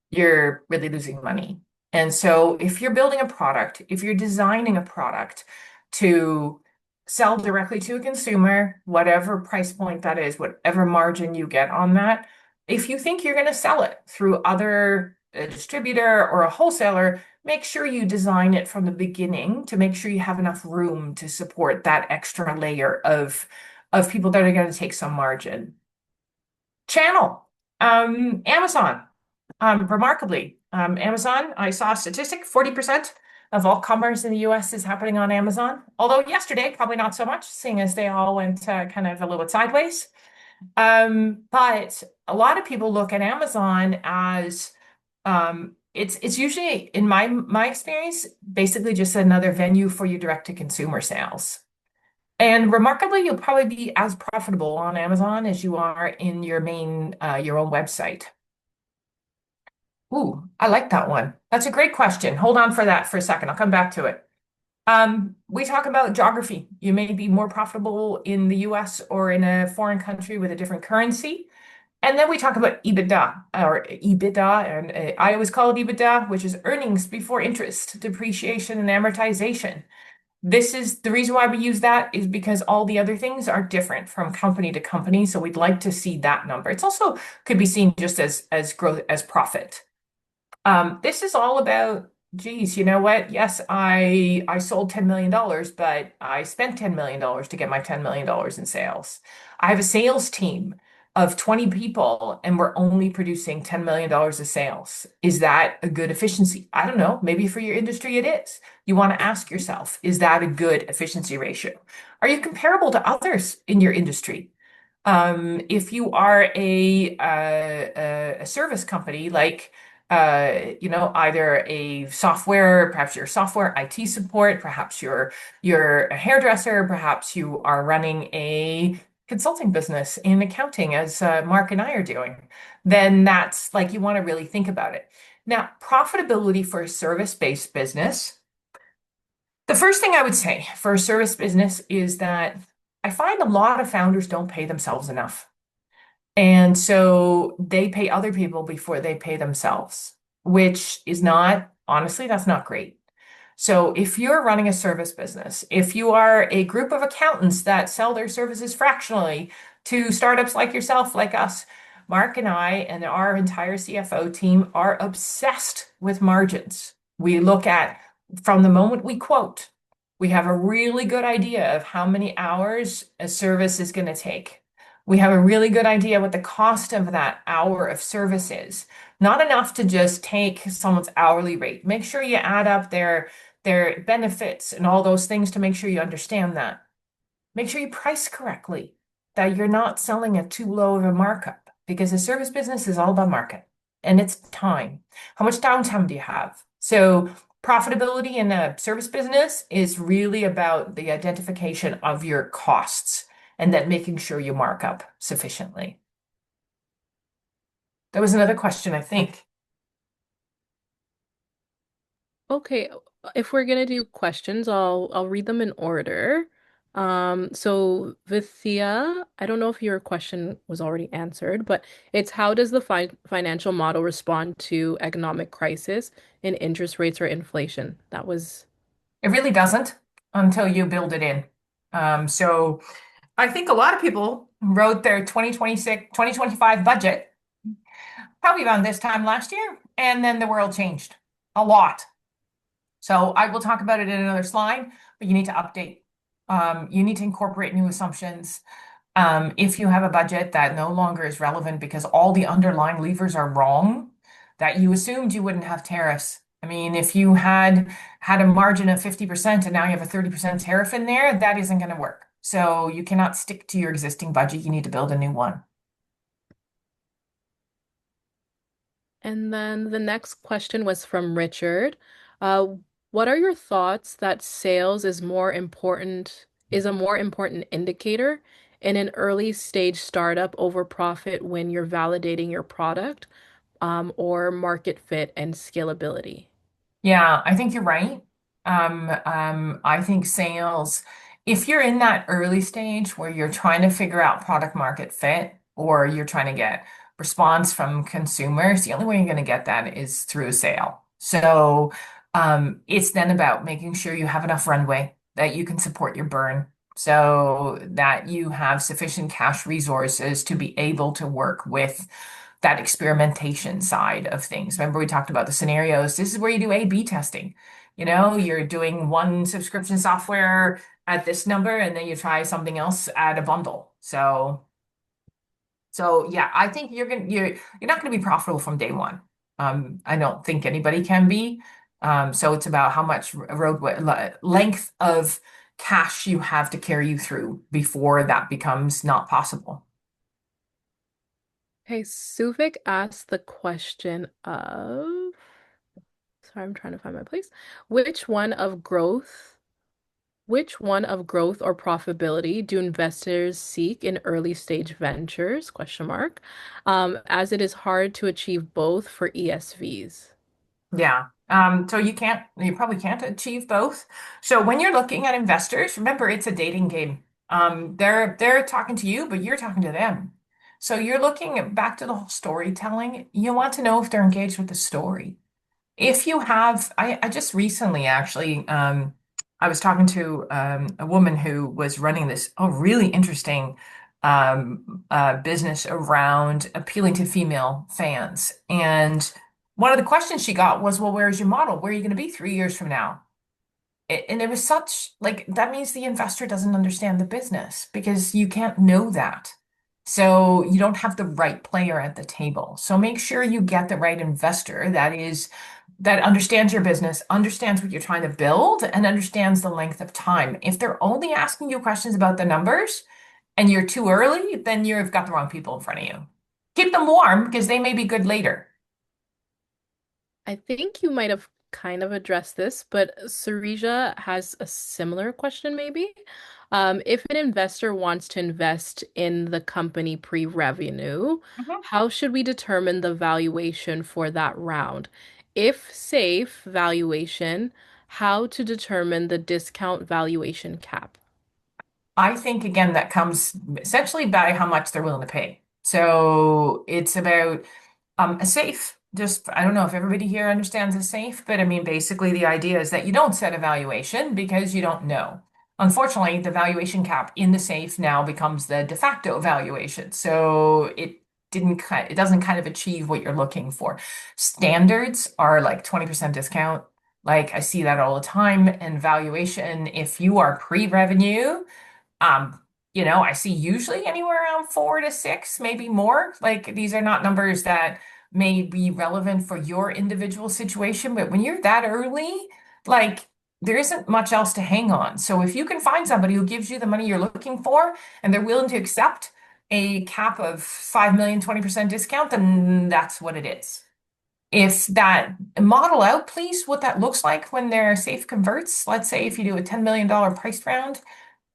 you're really losing money. And so if you're building a product, if you're designing a product to sell directly to a consumer, whatever price point that is, whatever margin you get on that, if you think you're going to sell it through either a distributor or a wholesaler, make sure you design it from the beginning to make sure you have enough room to support that extra layer of people that are going to take some margin. Channel, Amazon. Remarkably, Amazon, I saw a statistic, 40% of all commerce in the US is happening on Amazon. Although yesterday, probably not so much, seeing as they all went kind of a little bit sideways. But a lot of people look at Amazon as it's usually, in my experience, basically just another venue for your direct to consumer sales. And remarkably, you'll probably be as profitable on Amazon as you are in your main your own website. Ooh, I like that one. That's a great question. Hold on for that for a second. I'll come back to it. We talk about geography. You may be more profitable in the US or in a foreign country with a different currency. And then we talk about EBITDA or EBITDA, and I always call it EBITDA, which is earnings before interest, depreciation, and amortization. This is the reason why we use that is because all the other things are different from company to company. So we'd like to see that number. It's also could be seen just as growth as profit. This is all about, geez, you know what? Yes, I sold $10 million, but I spent $10 million to get my $10 million in sales. I have a sales team of 20 people and we're only producing $10 million of sales. Is that a good efficiency? I don't know. Maybe for your industry it is. You want to ask yourself, is that a good efficiency ratio? Are you comparable to others in your industry? If you are a service company like either a software, perhaps you're software IT support, perhaps you're a hairdresser, perhaps you are running a consulting business in accounting, as Mark and I are doing, then that's like you want to really think about it. Now, profitability for a service-based business. The first thing I would say for a service business is that I find a lot of founders don't pay themselves enough. And so they pay other people before they pay themselves, which is not, honestly, that's not great. So if you're running a service business, if you are a group of accountants that sell their services fractionally to startups like yourself, like us, Mark and I and our entire CFO team are obsessed with margins. We look at from the moment we quote, we have a really good idea of how many hours a service is going to take. We have a really good idea what the cost of that hour of service is. Not enough to just take someone's hourly rate. Make sure you add up their benefits and all those things to make sure you understand that. Make sure you price correctly, that you're not selling at too low of a markup because the service business is all about market and it's time. How much downtime do you have? So profitability in a service business is really about the identification of your costs and then making sure you mark up sufficiently. There was another question, I think. Okay, if we're gonna do questions, I'll read them in order. So Vithia, I don't know if your question was already answered, but it's how does the financial model respond to economic crisis in interest rates or inflation? That was It really doesn't until you build it in. So I think a lot of people wrote their 2026, 2025 budget probably around this time last year, and then the world changed a lot. So I will talk about it in another slide, but you need to update. You need to incorporate new assumptions. If you have a budget that no longer is relevant because all the underlying levers are wrong, that you assumed you wouldn't have tariffs. I mean, if you had a margin of 50% and now you have a 30% tariff in there, that isn't going to work. So you cannot stick to your existing budget. You need to build a new one. And then the next question was from Richard. Uh, what are your thoughts that sales is a more important indicator in an early stage startup over profit when you're validating your product, or market fit and scalability? Yeah, I think you're right. I think sales if you're in that early stage where you're trying to figure out product market fit or you're trying to get response from consumers, the only way you're going to get that is through a sale. So it's then about making sure you have enough runway that you can support your burn so that you have sufficient cash resources to be able to work with that experimentation side of things. Remember, we talked about the scenarios. This is where you do A/B testing. You're doing one subscription software at this number, and then you try something else at a bundle. So yeah, I think you're not gonna be profitable from day one. I don't think anybody can be. So it's about how much length of cash you have to carry you through before that becomes not possible. Okay, Suvik asked the question of, sorry, I'm trying to find my place. Which one of growth, which one of growth or profitability do investors seek in early stage ventures? Question mark. As it is hard to achieve both for ESVs. Yeah. So you probably can't achieve both. So when you're looking at investors, remember it's a dating game. They're talking to you, but you're talking to them. So you're looking back to the whole storytelling. You want to know if they're engaged with the story. If you have, I just recently actually, I was talking to a woman who was running this really interesting business around appealing to female fans. And one of the questions she got was, well, where's your model? Where are you going to be 3 years from now? And it was such like that means the investor doesn't understand the business because you can't know that. So you don't have the right player at the table. So make sure you get the right investor that understands your business, understands what you're trying to build, and understands the length of time. If they're only asking you questions about the numbers and you're too early, then you've got the wrong people in front of you. Keep them warm because they may be good later. I think you might have kind of addressed this, but Sarija has a similar question, maybe. If an investor wants to invest in the company pre-revenue, how should we determine the valuation for that round? If safe valuation, how to determine the discount valuation cap? I think again that comes essentially by how much they're willing to pay. So it's about a safe. Just I don't know if everybody here understands a safe, but I mean basically the idea is that you don't set a valuation because you don't know. Unfortunately, the valuation cap in the safe now becomes the de facto valuation. So it doesn't kind of achieve what you're looking for. Standards are like 20% discount. Like I see that all the time. And valuation, if you are pre-revenue, um, I see usually anywhere around 4 to 6, maybe more. Like these are not numbers that may be relevant for your individual situation, but when you're that early, like there isn't much else to hang on. So if you can find somebody who gives you the money you're looking for and they're willing to accept a cap of 5 million, 20% discount, then that's what it is. If that model out, please, what that looks like when their safe converts. Let's say if you do a $10 million price round,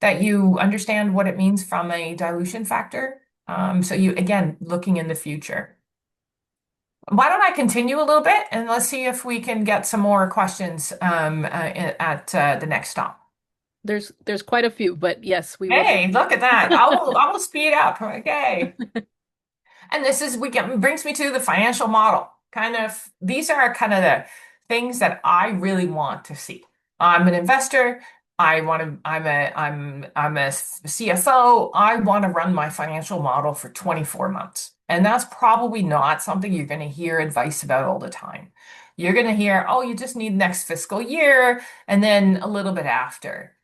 that you understand what it means from a dilution factor. So you, again, looking in the future. Why don't I continue a little bit and let's see if we can get some more questions at the next stop. There's quite a few, but yes, we will. Hey, look at that. I will speed up. Okay. And this is brings me to the financial model. Kind of these are kind of the things that I really want to see. I'm an investor. I'm a CFO. I want to run my financial model for 24 months. And that's probably not something you're going to hear advice about all the time. You're going to hear, oh, you just need next fiscal year and then a little bit after.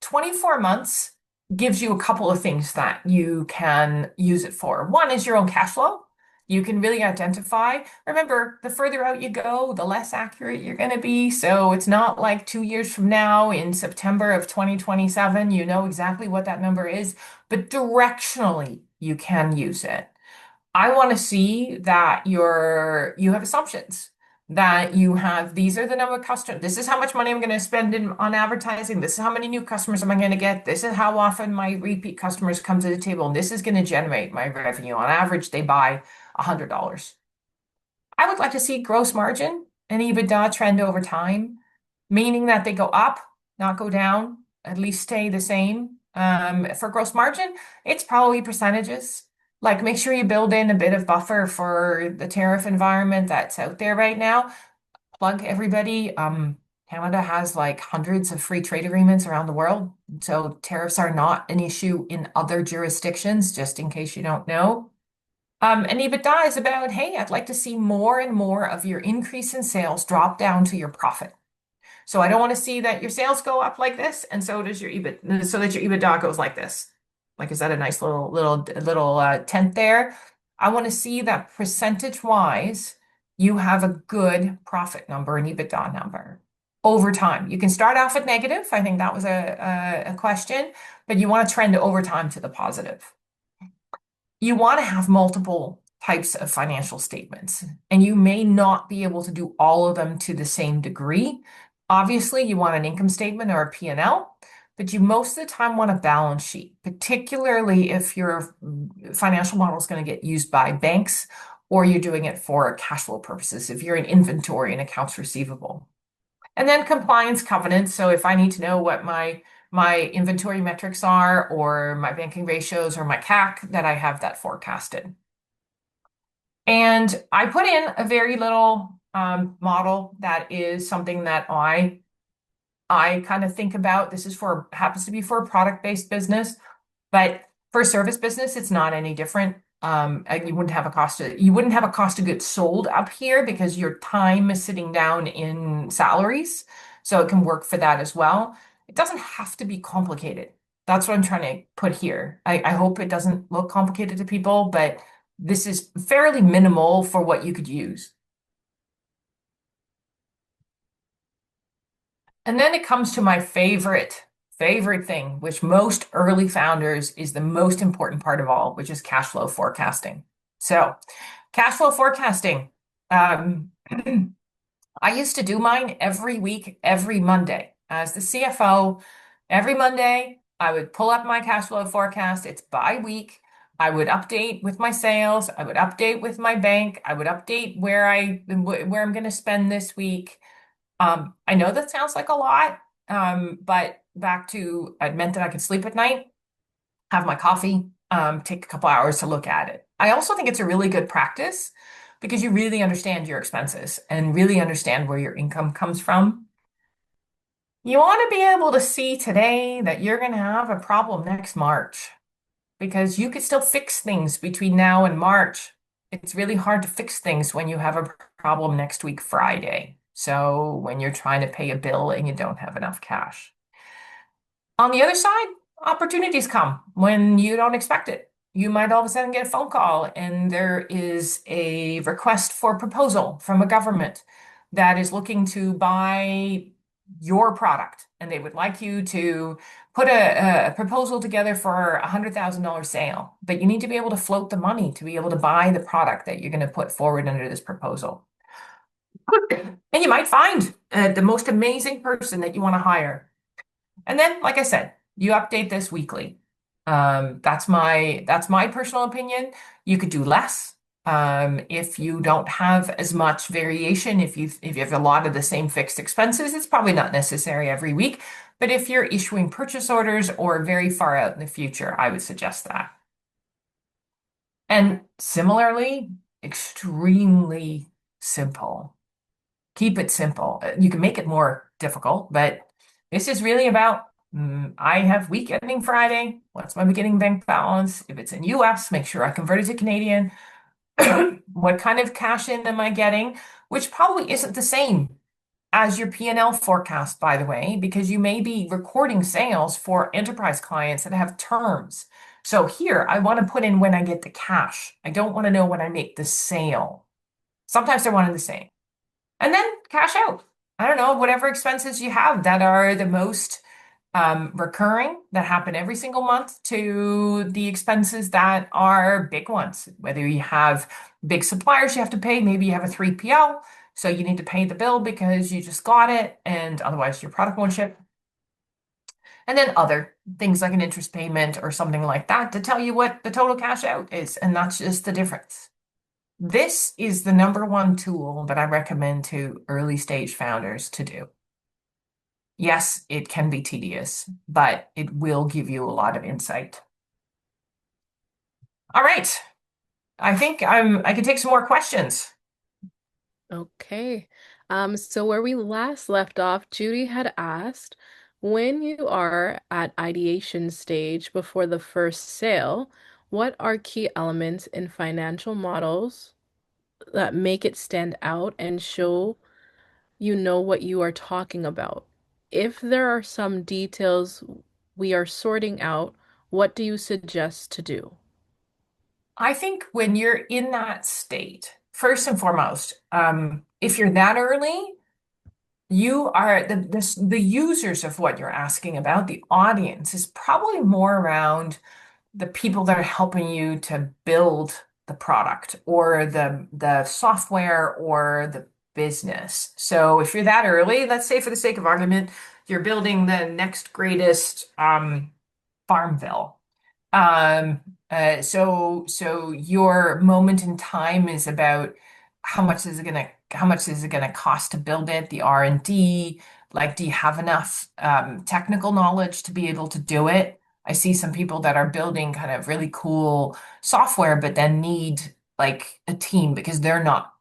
24 months gives you a couple of things that you can use it for. One is your own cash flow. You can really identify. Remember, the further out you go, the less accurate you're going to be. So it's not like 2 years from now in September of 2027, you know exactly what that number is, but directionally you can use it. I want to see that you have assumptions that you have these are the number of customers. This is how much money I'm going to spend on advertising. This is how many new customers am I going to get. This is how often my repeat customers come to the table. And this is going to generate my revenue. On average, they buy $100. I would like to see gross margin and EBITDA trend over time, meaning that they go up, not go down. at least stay the same. For gross margin, it's probably percentages. Like make sure you build in a bit of buffer for the tariff environment that's out there right now. Plug everybody. Canada has like hundreds of free trade agreements around the world. So tariffs are not an issue in other jurisdictions, just in case you don't know. And EBITDA is about, hey, I'd like to see more and more of your increase in sales drop down to your profit. So I don't want to see that your sales go up like this, and so does your EBIT, so that your EBITDA goes like this. Like, is that a nice little tent there? I want to see that percentage wise, you have a good profit number, an EBITDA number over time. You can start off at negative. I think that was a question, but you want to trend over time to the positive. You want to have multiple types of financial statements, and you may not be able to do all of them to the same degree. Obviously, you want an income statement or a P&L, but you most of the time want a balance sheet, particularly if your financial model is going to get used by banks or you're doing it for cash flow purposes, if you're in inventory and accounts receivable. And then compliance covenants. So if I need to know what my inventory metrics are or my banking ratios or my CAC, that I have that forecasted. And I put in a very little model that is something that I kind of think about. This is happens to be for a product-based business, but for a service business, it's not any different. You wouldn't have a cost of goods sold up here because your time is sitting down in salaries, so it can work for that as well. It doesn't have to be complicated. That's what I'm trying to put here. I hope it doesn't look complicated to people, but this is fairly minimal for what you could use. And then it comes to my favorite thing, which most early founders is the most important part of all, which is cash flow forecasting. So, cash flow forecasting. I used to do mine every week, every Monday. As the CFO, every Monday, I would pull up my cash flow forecast. It's by week. I would update with my sales. I would update with my bank. I would update where I'm going to spend this week. I know that sounds like a lot, but back to it meant that I could sleep at night, have my coffee, take a couple hours to look at it. I also think it's a really good practice because you really understand your expenses and really understand where your income comes from. You want to be able to see today that you're going to have a problem next March because you could still fix things between now and March. It's really hard to fix things when you have a problem next week, Friday. So when you're trying to pay a bill and you don't have enough cash. On the other side, opportunities come when you don't expect it. You might all of a sudden get a phone call and there is a request for proposal from a government that is looking to buy your product, and they would like you to put a proposal together for a $100,000 sale, but you need to be able to float the money to be able to buy the product that you're going to put forward under this proposal. And you might find the most amazing person that you want to hire. And then, like I said, you update this weekly. That's my personal opinion. You could do less. If you don't have as much variation, if you have a lot of the same fixed expenses, it's probably not necessary every week. But if you're issuing purchase orders or very far out in the future, I would suggest that. And similarly, extremely simple. Keep it simple. You can make it more difficult, but this is really about I have week ending Friday. What's my beginning bank balance? If it's in US, make sure I convert it to Canadian. What kind of cash in am I getting? Which probably isn't the same as your P&L forecast, by the way, because you may be recording sales for enterprise clients that have terms. So here, I want to put in when I get the cash. I don't want to know when I make the sale. Sometimes they're one and the same. And then cash out. I don't know, whatever expenses you have that are the most recurring, that happen every single month, to the expenses that are big ones. Whether you have big suppliers you have to pay, maybe you have a 3PL, so you need to pay the bill because you just got it, and otherwise your product won't ship. And then other things like an interest payment or something like that to tell you what the total cash out is, and that's just the difference. This is the number one tool that I recommend to early stage founders to do. Yes, it can be tedious, but it will give you a lot of insight. All right. I think I can take some more questions. Okay. So where we last left off, Judy had asked, when you are at ideation stage before the first sale, what are key elements in financial models that make it stand out and show you know what you are talking about? If there are some details we are sorting out, what do you suggest to do? I think when you're in that state, first and foremost, if you're that early, you are the users of what you're asking about, the audience is probably more around the people that are helping you to build the product or the software or the business. So if you're that early, let's say for the sake of argument, you're building the next greatest Farmville. Um, so your moment in time is about how much is it gonna cost to build it, the R&D, like do you have enough technical knowledge to be able to do it? I see some people that are building kind of really cool software, but then need like a team because they're not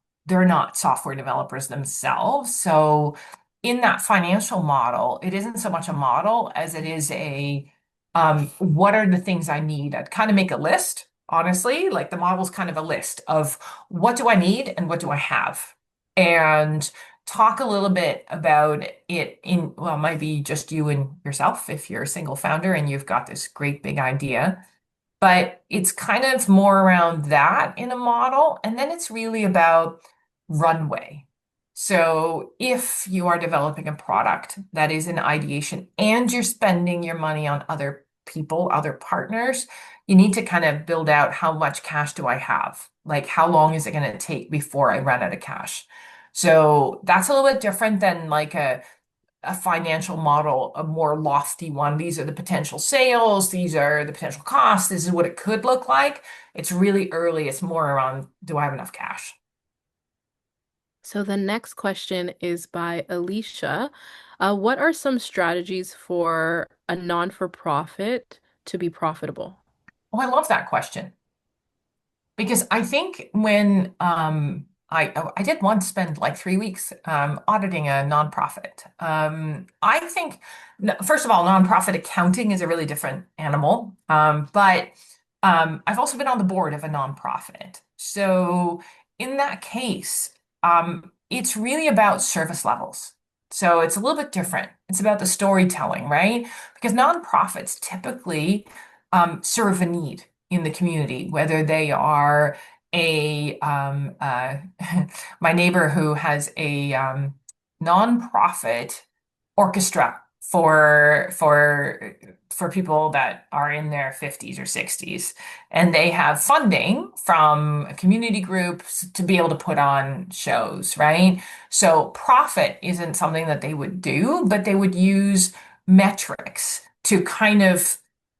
software developers themselves. So in that financial model, it isn't so much a model as it is a what are the things I need? I'd kind of make a list, honestly, like the model's kind of a list of what do I need and what do I have? And talk a little bit about it in, well, it might be just you and yourself if you're a single founder and you've got this great big idea. But it's kind of more around that in a model. And then it's really about runway. So if you are developing a product that is in ideation and you're spending your money on other people, other partners, you need to kind of build out how much cash do I have? Like, how long is it going to take before I run out of cash? So that's a little bit different than like a financial model, a more lofty one. These are the potential sales, these are the potential costs, this is what it could look like. It's really early. It's more around, do I have enough cash? So the next question is by Alicia. What are some strategies for a non-for-profit to be profitable? Oh, I love that question. Because I think when I did once spend like 3 weeks auditing a nonprofit. I think first of all, nonprofit accounting is a really different animal. But I've also been on the board of a nonprofit. So in that case, it's really about service levels. So it's a little bit different. It's about the storytelling, right? Because nonprofits typically serve a need in the community, whether they are a my neighbor who has a nonprofit orchestra for people that are in their 50s or 60s, and they have funding from community groups to be able to put on shows, right? So profit isn't something that they would do, but they would use metrics to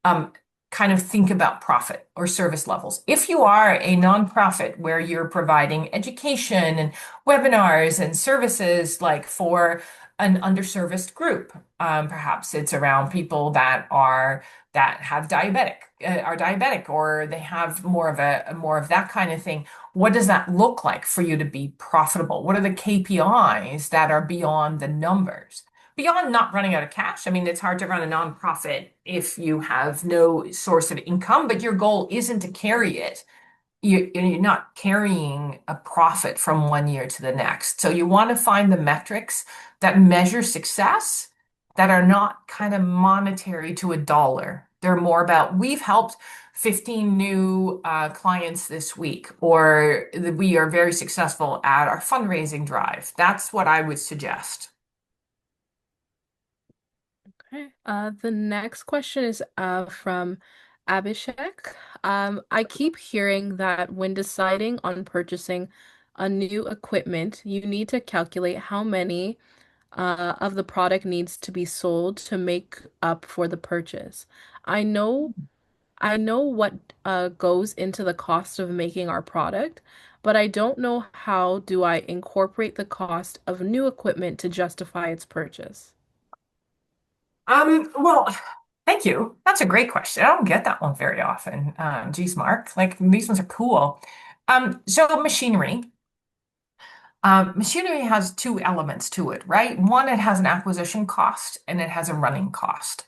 um, kind of think about profit or service levels. If you are a nonprofit where you're providing education and webinars and services like for an underserviced group, perhaps it's around people that have are diabetic, or they have more of that kind of thing. What does that look like for you to be profitable? What are the KPIs that are beyond the numbers? Beyond not running out of cash. I mean, it's hard to run a nonprofit if you have no source of income, but your goal isn't to carry it. You're not carrying a profit from one year to the next. So you want to find the metrics that measure success that are not kind of monetary to a dollar. They're more about we've helped 15 new clients this week, or we are very successful at our fundraising drive. That's what I would suggest. Okay. The next question is from Abhishek. I keep hearing that when deciding on purchasing a new equipment, you need to calculate how many of the product needs to be sold to make up for the purchase. I know I know what goes into the cost of making our product, but I don't know how do I incorporate the cost of new equipment to justify its purchase. Well, thank you. That's a great question. I don't get that one very often. Geez, Mark, like these ones are cool. So machinery has two elements to it, right? One, it has an acquisition cost and it has a running cost.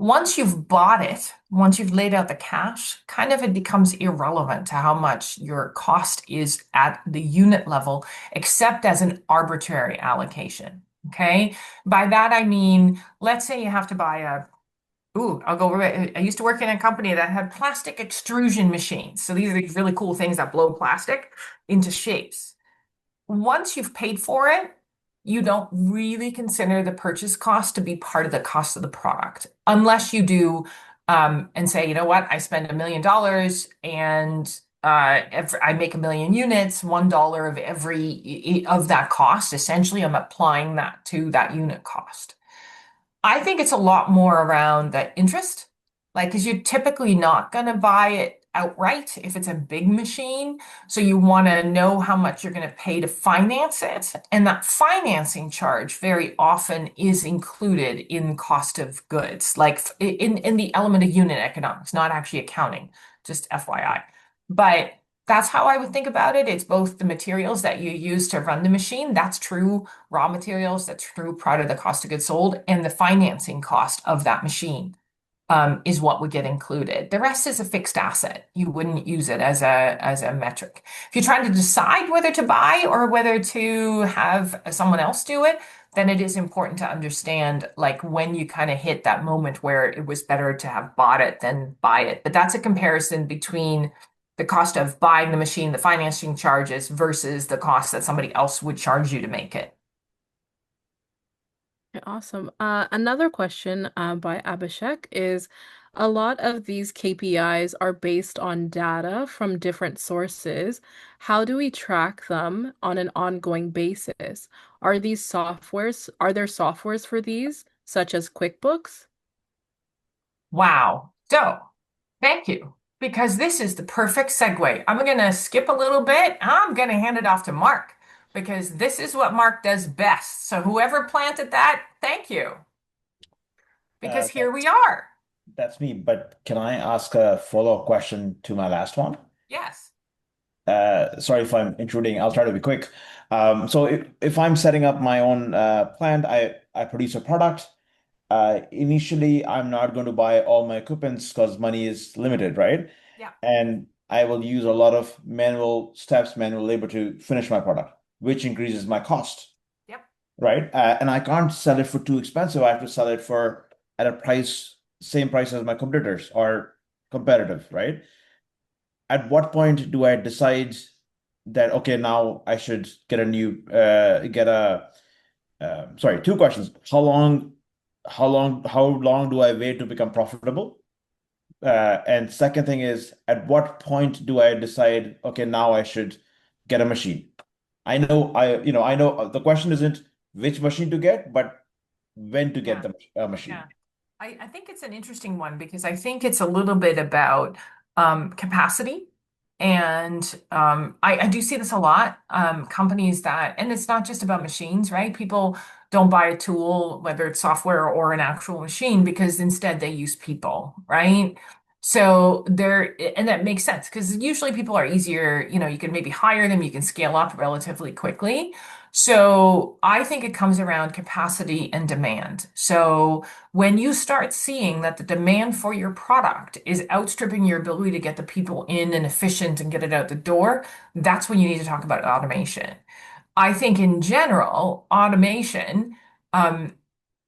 Once you've bought it, once you've laid out the cash, kind of it becomes irrelevant to how much your cost is at the unit level, except as an arbitrary allocation. Okay. By that, I mean, let's say you have to buy I'll go over it. I used to work in a company that had plastic extrusion machines. So these are these really cool things that blow plastic into shapes. Once you've paid for it, you don't really consider the purchase cost to be part of the cost of the product, unless you do and say, you know what, I spend $1 million and if I make 1 million units, $1 of every of that cost, essentially, I'm applying that to that unit cost. I think it's a lot more around the interest, like, because you're typically not going to buy it outright if it's a big machine. So you want to know how much you're going to pay to finance it. And that financing charge very often is included in cost of goods, like in the element of unit economics, not actually accounting, just FYI. But that's how I would think about it. It's both the materials that you use to run the machine. That's true raw materials, that's true part of the cost of goods sold, and the financing cost of that machine is what would get included. The rest is a fixed asset. You wouldn't use it as a metric. If you're trying to decide whether to buy or whether to have someone else do it, then it is important to understand like when you kind of hit that moment where it was better to have bought it than buy it. But that's a comparison between the cost of buying the machine, the financing charges versus the cost that somebody else would charge you to make it. Okay, awesome. Another question by Abhishek is a lot of these KPIs are based on data from different sources. How do we track them on an ongoing basis? Are there softwares for these, such as QuickBooks? Wow. So, thank you, because this is the perfect segue. I'm going to skip a little bit. I'm going to hand it off to Mark because this is what Mark does best. So, whoever planted that, thank you, because here That we are. that's me. But can I ask a follow-up question to my last one? Yes. Sorry if I'm intruding. I'll try to be quick. So if I'm setting up my own plant, I produce a product. Initially, I'm not going to buy all my equipments because money is limited, right? Yeah. And I will use a lot of manual steps, manual labor to finish my product, which increases my cost, Yep. right? And I can't sell it for too expensive. I have to sell it for at a price, same price as my competitors or competitive, right? At what point do I decide that, okay, now I should get a new, get a, sorry, two questions. How long do I wait to become profitable? And second thing is, at what point do I decide, okay, now I should get a machine? I know the question isn't which machine to get, but when to get Yeah. the Yeah. machine. I think it's an interesting one because I think it's a little bit about capacity. And I do see this a lot. Companies that, and it's not just about machines, right? People don't buy a tool, whether it's software or an actual machine, because instead they use people, right? So there, and that makes sense because usually people are easier, you can maybe hire them, you can scale up relatively quickly. So I think it comes around capacity and demand. So when you start seeing that the demand for your product is outstripping your ability to get the people in and efficient and get it out the door, that's when you need to talk about automation. I think in general, automation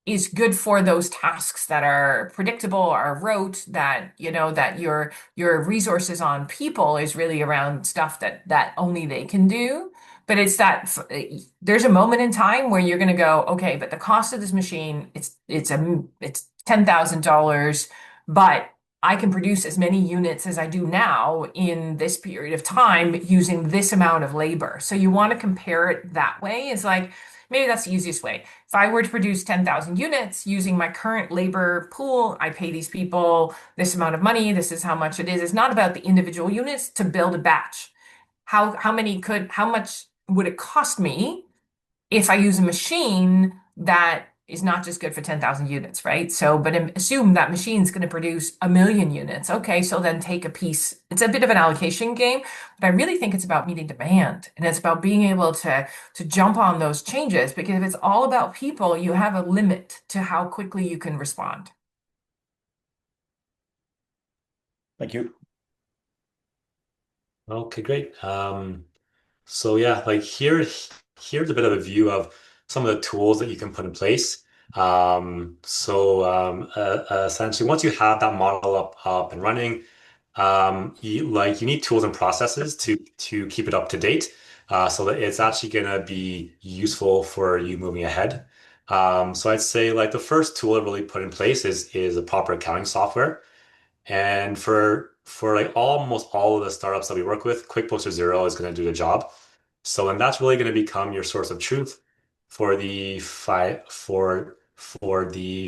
is good for those tasks that are predictable or rote, that that your resources on people is really around stuff that only they can do. But it's that there's a moment in time where you're going to go, okay, but the cost of this machine, it's $10,000, but I can produce as many units as I do now in this period of time using this amount of labor. So you want to compare it that way. It's like maybe that's the easiest way. If I were to produce 10,000 units using my current labor pool, I pay these people this amount of money. This is how much it is. It's not about the individual units to build a batch. How much would it cost me if I use a machine that is not just good for 10,000 units, right? So, but assume that machine's going to produce 1 million units. Okay, so then take a piece. It's a bit of an allocation game, but I really think it's about meeting demand, and it's about being able to jump on those changes, because if it's all about people, you have a limit to how quickly you can respond. Thank you. Okay, great. So yeah, like here's a bit of a view of some of the tools that you can put in place. Essentially, once you have that model up and running, you need tools and processes to keep it up to date, so that it's actually gonna be useful for you moving ahead. So I'd say like the first tool to really put in place is a proper accounting software. And for like almost all of the startups that we work with, QuickBooks or Xero is going to do the job. So and that's really going to become your source of truth for the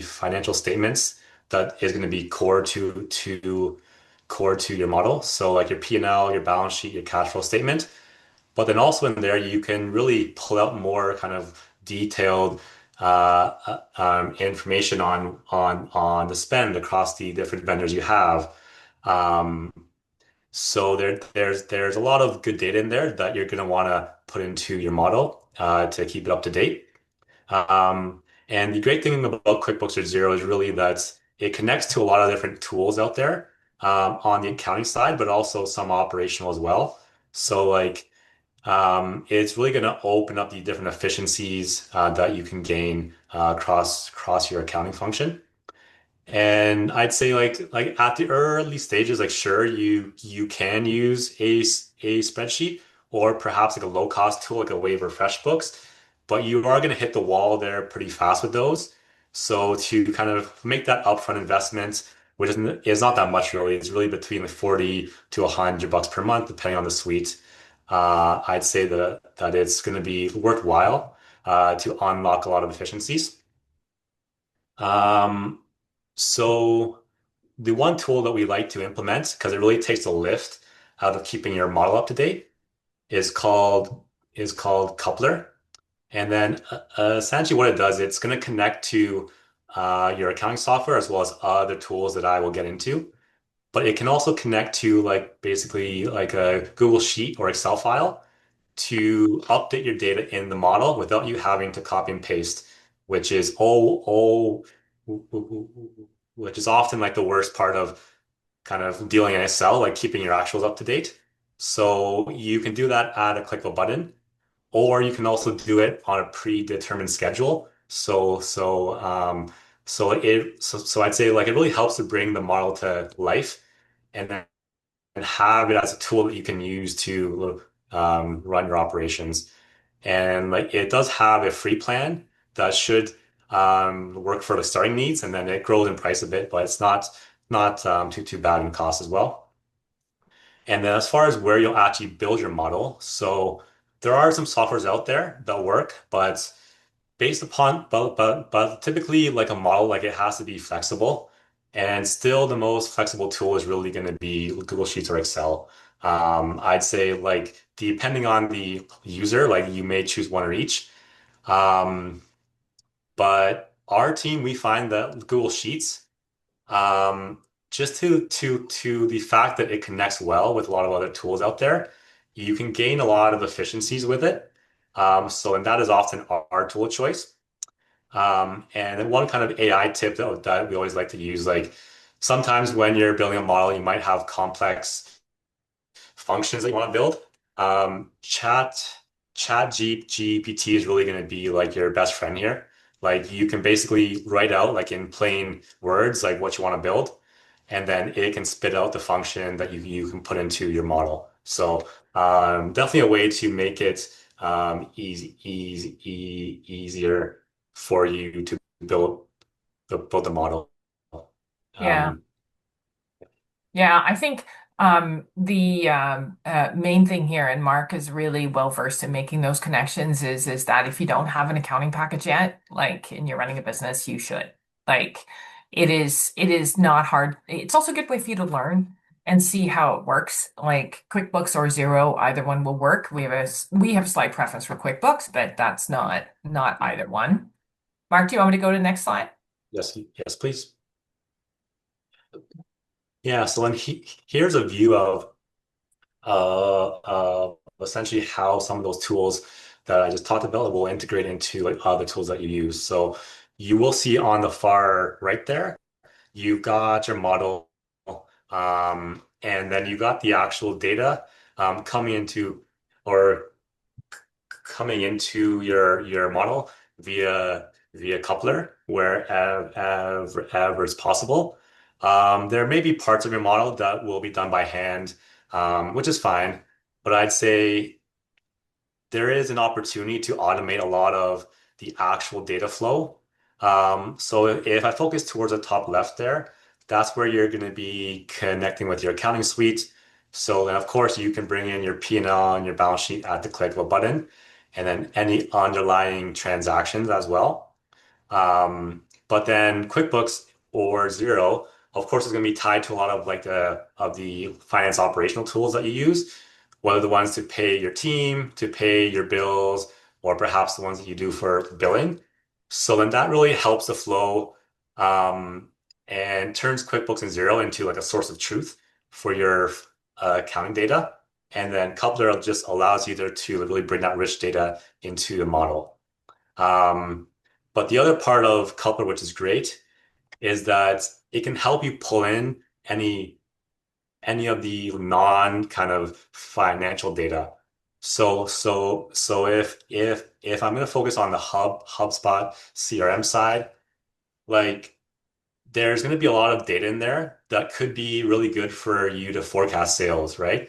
financial statements that is going to be core to your model. So like your P&L, your balance sheet, your cash flow statement. But then also in there, you can really pull out more kind of detailed information on the spend across the different vendors you have. Um, so there's a lot of good data in there that you're going to want to put into your model to keep it up to date. And the great thing about QuickBooks or Xero is really that it connects to a lot of different tools out there on the accounting side, but also some operational as well. So like it's really going to open up the different efficiencies that you can gain across your accounting function. And I'd say like at the early stages, like sure you can use a spreadsheet or perhaps like a low cost tool like a Wave or FreshBooks, but you are going to hit the wall there pretty fast with those. So to kind of make that upfront investment, which is not that much really, it's really between like 40 to $100 per month, depending on the suite. I'd say that it's going to be worthwhile to unlock a lot of efficiencies. Um, so the one tool that we like to implement, because it really takes the lift out of keeping your model up to date, is called Coupler. And then essentially what it does, it's going to connect to your accounting software as well as other tools that I will get into. But it can also connect to like basically like a Google Sheet or Excel file to update your data in the model without you having to copy and paste, which is which is often like the worst part of kind of dealing in Excel, like keeping your actuals up to date. So you can do that at a click of a button, or you can also do it on a predetermined schedule. So I'd say like it really helps to bring the model to life and then and have it as a tool that you can use to run your operations. And like it does have a free plan that should work for the starting needs, and then it grows in price a bit, but it's not too bad in cost as well. And then as far as where you'll actually build your model, so there are some softwares out there that work, but but typically like a model, like it has to be flexible. And still the most flexible tool is really going to be Google Sheets or Excel. I'd say like depending on the user, like you may choose one or each. Um, but our team, we find that Google Sheets, just to the fact that it connects well with a lot of other tools out there, you can gain a lot of efficiencies with it. And that is often our tool of choice. And then one kind of AI tip that we always like to use, like sometimes when you're building a model, you might have complex functions that you want to build. Chat GPT is really going to be like your best friend here. Like you can basically write out like in plain words like what you want to build, and then it can spit out the function that you can put into your model. So definitely a way to make it easier for you to build build the model. Yeah. Um, Yeah, I think the main thing here, and Mark is really well versed in making those connections, is that if you don't have an accounting package yet, like, and you're running a business, you should. Like, it is not hard. It's also a good way for you to learn and see how it works. Like QuickBooks or Xero, either one will work. We have a slight preference for QuickBooks, but that's not either one. Mark, do you want me to go to the next slide? Yes, yes, please. Yeah, so here's a view of essentially how some of those tools that I just talked about will integrate into like other tools that you use. So you will see on the far right there, you've got your model, and then you got the actual data coming into or coming into your model via coupler wherever is possible. There may be parts of your model that will be done by hand, which is fine, but I'd say there is an opportunity to automate a lot of the actual data flow. So if I focus towards the top left there, that's where you're going to be connecting with your accounting suite. So then, of course, you can bring in your P&L and your balance sheet at the click of a button, and then any underlying transactions as well. But then QuickBooks or Xero, of course, is going to be tied to a lot of like the finance operational tools that you use, whether the ones to pay your team, to pay your bills, or perhaps the ones that you do for billing. So then that really helps the flow and turns QuickBooks and Xero into like a source of truth for your accounting data. And then Coupler just allows you to really bring that rich data into the model. Um, but the other part of Coupler, which is great, is that it can help you pull in any of the non kind of financial data. So if I'm going to focus on the HubSpot CRM side, like there's going to be a lot of data in there that could be really good for you to forecast sales, right?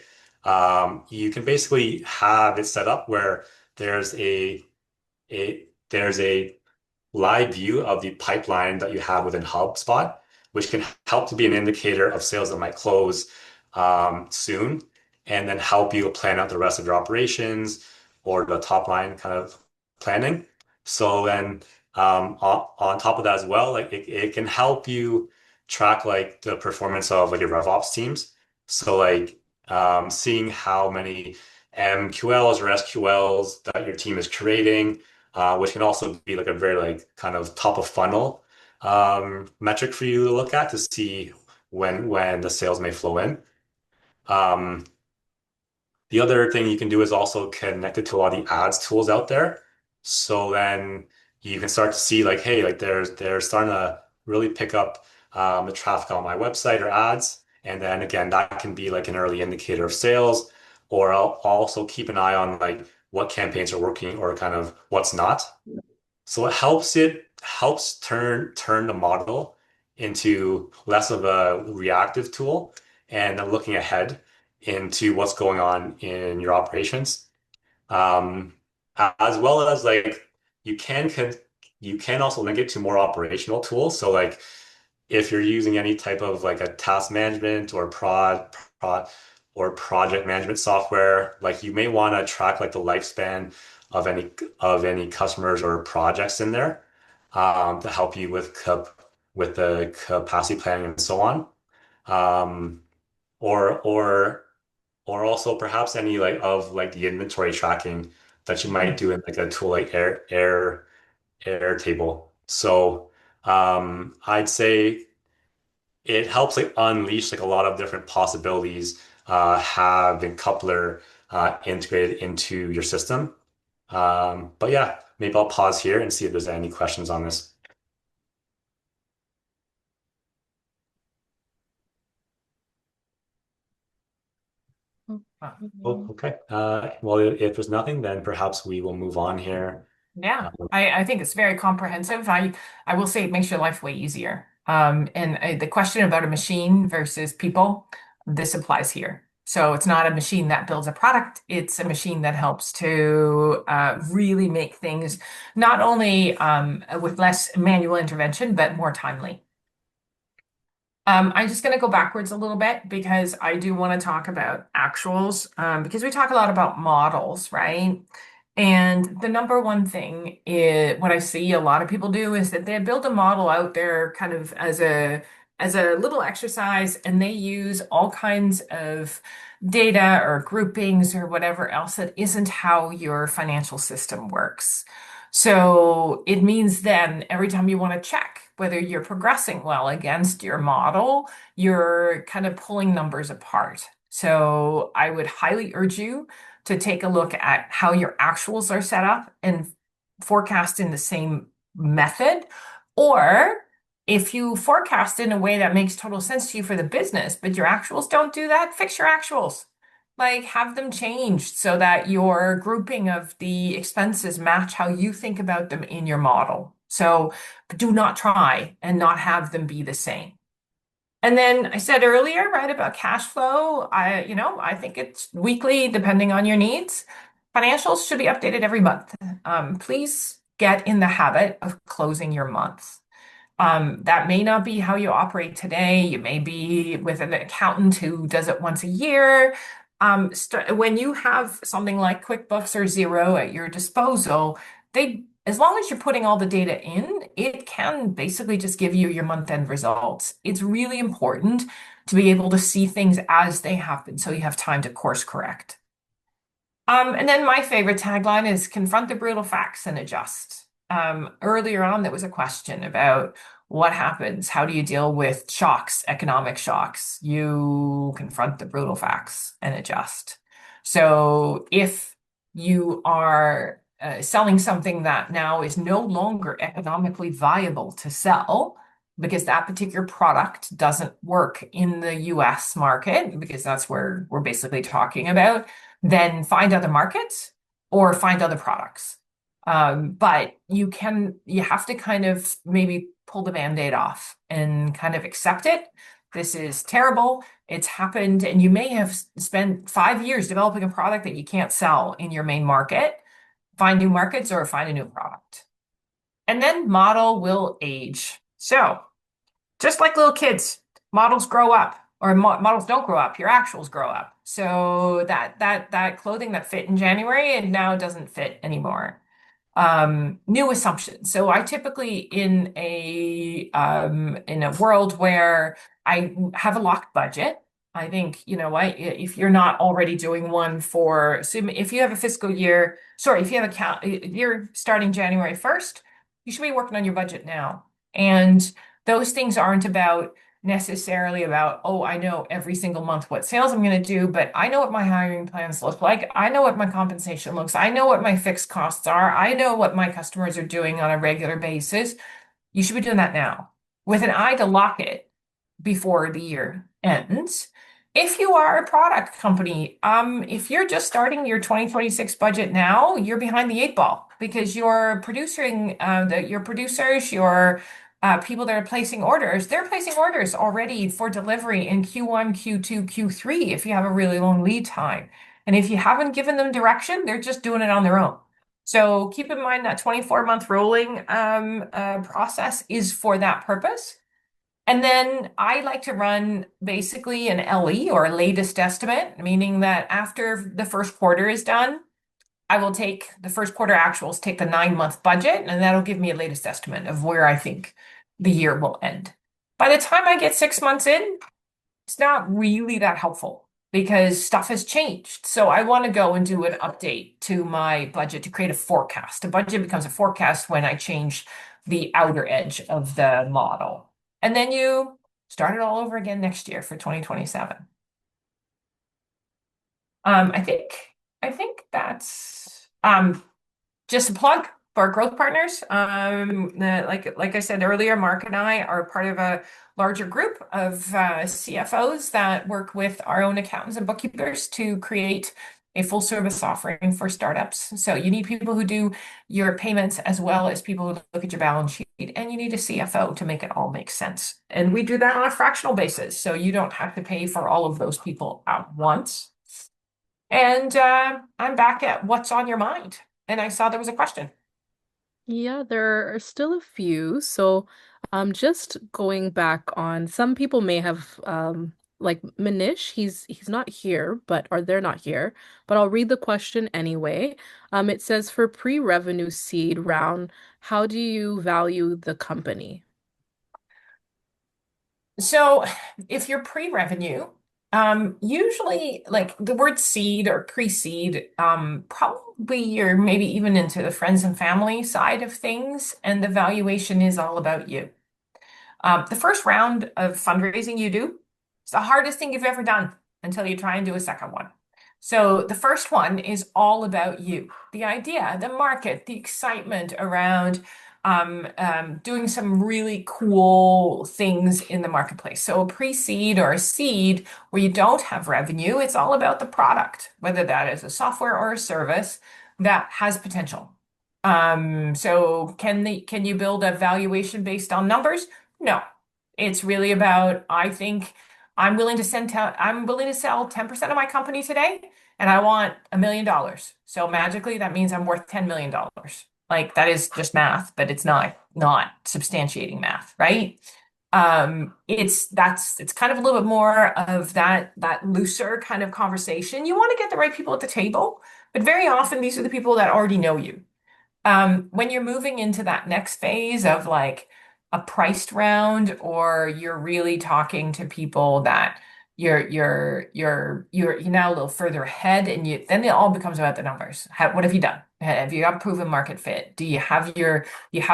You can basically have it set up where there's a live view of the pipeline that you have within HubSpot, which can help to be an indicator of sales that might close soon, and then help you plan out the rest of your operations or the top line kind of planning. So then on top of that as well, like it can help you track like the performance of like your RevOps teams. So like seeing how many MQLs or SQLs that your team is creating, which can also be like a very like kind of top of funnel metric for you to look at to see when the sales may flow in. Um, the other thing you can do is also connect it to a lot of the ads tools out there. So then you can start to see like, hey, like they're starting to really pick up the traffic on my website or ads. And then again, that can be like an early indicator of sales. Or I'll also keep an eye on like what campaigns are working or kind of what's not. So it helps turn the model into less of a reactive tool and looking ahead into what's going on in your operations. Um, as well as like you you can also link it to more operational tools. So like if you're using any type of like a task management or prod or project management software, like you may want to track like the lifespan of any customers or projects in there to help you with the capacity planning and so on. Um, or or or also perhaps any like of like the inventory tracking that you might do in like a tool like Airtable. So I'd say it helps like unleash like a lot of different possibilities having coupler integrated into your system. But yeah, maybe I'll pause here and see if there's any questions on this. Oh, okay. Well, if there's nothing, then perhaps we will move on here. Yeah, Um, I think it's very comprehensive. I will say it makes your life way easier. And the question about a machine versus people, this applies here. So it's not a machine that builds a product, it's a machine that helps to really make things not only with less manual intervention, but more timely. I'm just going to go backwards a little bit because I do want to talk about actuals because we talk a lot about models, right? And the number one thing is what I see a lot of people do is that they build a model out there kind of as a as a little exercise, and they use all kinds of data or groupings or whatever else that isn't how your financial system works. So it means then every time you want to check whether you're progressing well against your model, you're kind of pulling numbers apart. So I would highly urge you to take a look at how your actuals are set up and forecast in the same method. Or if you forecast in a way that makes total sense to you for the business, but your actuals don't do that, fix your actuals. Like have them changed so that your grouping of the expenses match how you think about them in your model. So do not try and not have them be the same. And then I said earlier, right, about cash flow. I think it's weekly, depending on your needs. Financials should be updated every month. Please get in the habit of closing your month. That may not be how you operate today. You may be with an accountant who does it once a year. When you have something like QuickBooks or Xero at your disposal, as long as you're putting all the data in, it can basically just give you your month-end results. It's really important to be able to see things as they happen so you have time to course correct. And then my favorite tagline is confront the brutal facts and adjust. Earlier on, there was a question about what happens, how do you deal with shocks, economic shocks? You confront the brutal facts and adjust. So if you are selling something that now is no longer economically viable to sell, because that particular product doesn't work in the US market, because that's where we're basically talking about, then find other markets or find other products. But you have to kind of maybe pull the band-aid off and kind of accept it. This is terrible. It's happened, and you may have spent 5 years developing a product that you can't sell in your main market. Find new markets or find a new product. And then model will age. So just like little kids, models grow up, or models don't grow up, your actuals grow up. So that clothing that fit in January and now doesn't fit anymore. New assumptions. So I typically in a world where I have a locked budget, I think, if you're not already doing one for, assume if you have a fiscal year, sorry, if you have a year starting January 1st, you should be working on your budget now. And those things aren't necessarily about, oh, I know every single month what sales I'm going to do, but I know what my hiring plans look like. I know what my compensation looks. I know what my fixed costs are. I know what my customers are doing on a regular basis. You should be doing that now with an eye to lock it before the year ends. If you are a product company, if you're just starting your 2026 budget now, you're behind the eight ball because your your producers, your people that are placing orders, they're placing orders already for delivery in Q1, Q2, Q3 if you have a really long lead time. And if you haven't given them direction, they're just doing it on their own. So keep in mind that 24-month rolling process is for that purpose. And then I like to run basically an LE or a latest estimate, meaning that after the first quarter is done, I will take the first quarter actuals, take the 9-month budget, and that'll give me a latest estimate of where I think the year will end. By the time I get 6 months in, it's not really that helpful because stuff has changed. So I want to go and do an update to my budget to create a forecast. A budget becomes a forecast when I change the outer edge of the model. And then you start it all over again next year for 2027. I think that's just a plug for our growth partners. Like I said earlier, Mark and I are part of a larger group of CFOs that work with our own accountants and bookkeepers to create a full service offering for startups. So you need people who do your payments as well as people who look at your balance sheet, and you need a CFO to make it all make sense. And we do that on a fractional basis, so you don't have to pay for all of those people at once. And I'm back at what's on your mind. And I saw there was a question. Yeah, there are still a few. So, just going back on, some people may have like Manish, he's not here, but or they're not here, but I'll read the question anyway. It says for pre-revenue seed round, how do you value the company? So if you're pre-revenue, usually like the word seed or pre-seed, probably you're maybe even into the friends and family side of things, and the valuation is all about you. The first round of fundraising you do is the hardest thing you've ever done until you try and do a second one. So the first one is all about you, the idea, the market, the excitement around doing some really cool things in the marketplace. So a pre-seed or a seed where you don't have revenue, it's all about the product, whether that is a software or a service that has potential. So can you build a valuation based on numbers? No, it's really about, I think I'm willing to sell 10% of my company today, and I want $1 million. So magically, that means I'm worth $10 million. Like that is just math, but it's not substantiating math, right? It's kind of a little bit more of that looser kind of conversation. You want to get the right people at the table, but very often these are the people that already know you. When you're moving into that next phase of like a priced round, or you're really talking to people that you're now a little further ahead, and then it all becomes about the numbers. What have you done? Have you got proven market fit? Do you have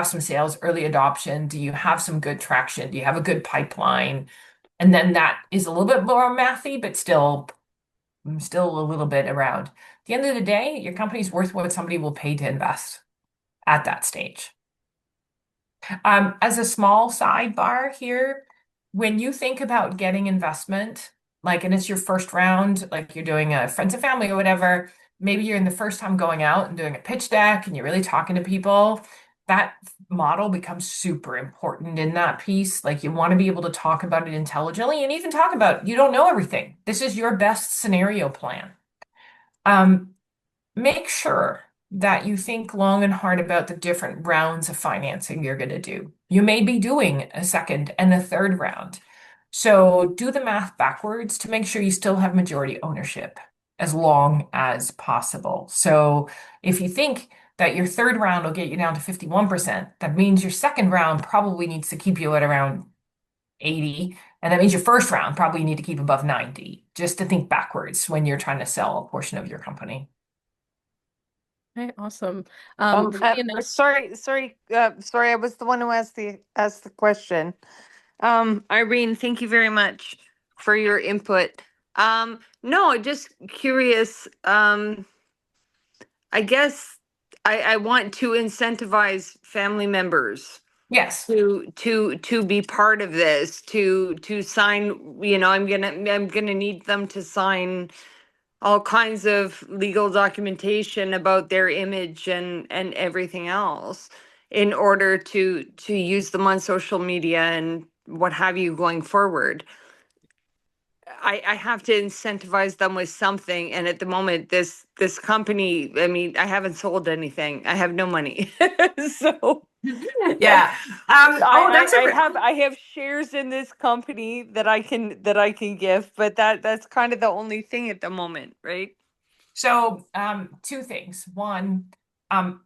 some sales early adoption? Do you have some good traction? Do you have a good pipeline? And then that is a little bit more mathy, but still a little bit around. At the end of the day, your company's worth what somebody will pay to invest at that stage. As a small sidebar here, when you think about getting investment, like, and it's your first round, like you're doing a friends and family or whatever, maybe you're in the first time going out and doing a pitch deck and you're really talking to people, that model becomes super important in that piece. Like you want to be able to talk about it intelligently and even talk about you don't know everything. This is your best scenario plan. Make sure that you think long and hard about the different rounds of financing you're going to do. You may be doing a second and a third round. So do the math backwards to make sure you still have majority ownership as long as possible. So if you think that your third round will get you down to 51%, that means your second round probably needs to keep you at around 80. And that means your first round probably need to keep above 90, just to think backwards when you're trying to sell a portion of your company. Okay, awesome. Funny enough, sorry, I was the one who asked the question. Irene, thank you very much for your input. No, just curious. I guess I want to incentivize family members Yes. to be part of this, to sign, I'm gonna need them to sign all kinds of legal documentation about their image and everything else in order to use them on social media and what have you going forward. I have to incentivize them with something, and at the moment this company, I mean, I haven't sold anything. I have no money. So Yeah. I have shares in this company that I can give, but that's kind of the only thing at the moment, right? So, two things. One, um,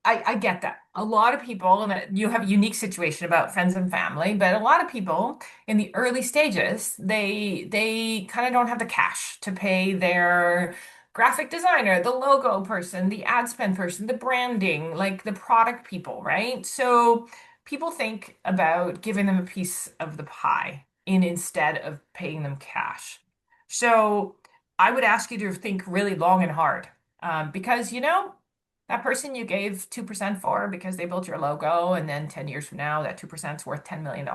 I get that. A lot of people, and you have a unique situation about friends and family, but a lot of people in the early stages, they kind of don't have the cash to pay their graphic designer, the logo person, the ad spend person, the branding, like the product people, right? So people think about giving them a piece of the pie instead of paying them cash. So I would ask you to think really long and hard, because that person you gave 2% for because they built your logo, and then 10 years from now, that 2% is worth $10 million,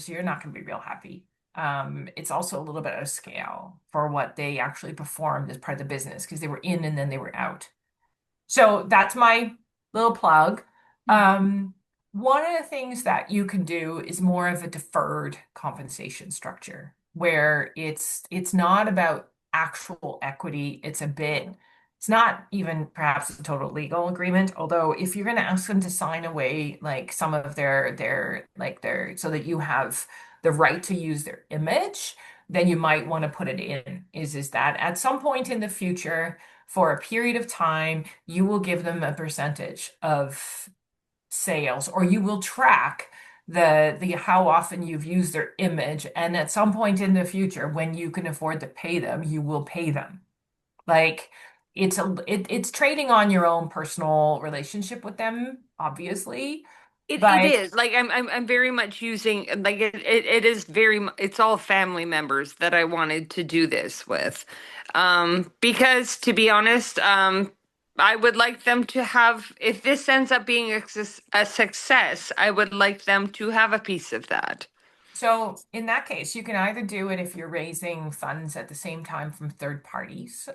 you're not going to be real happy. It's also a little bit out of scale for what they actually performed as part of the business because they were in and then they were out. So that's my little plug. One of the things that you can do is more of a deferred compensation structure where it's not about actual equity. It's not even perhaps a total legal agreement, although if you're going to ask them to sign away like some of their so that you have the right to use their image, then you might want to put it in is that at some point in the future, for a period of time, you will give them a percentage of sales, or you will track the how often you've used their image, and at some point in the future, when you can afford to pay them, you will pay them. Like it's trading on your own personal relationship with them, obviously. It But is like I'm very much using like it is it's all family members that I wanted to do this with, because to be honest, I would like them to have, if this ends up being a success, I would like them to have a piece of that. so in that case, you can either do it if you're raising funds at the same time from third parties,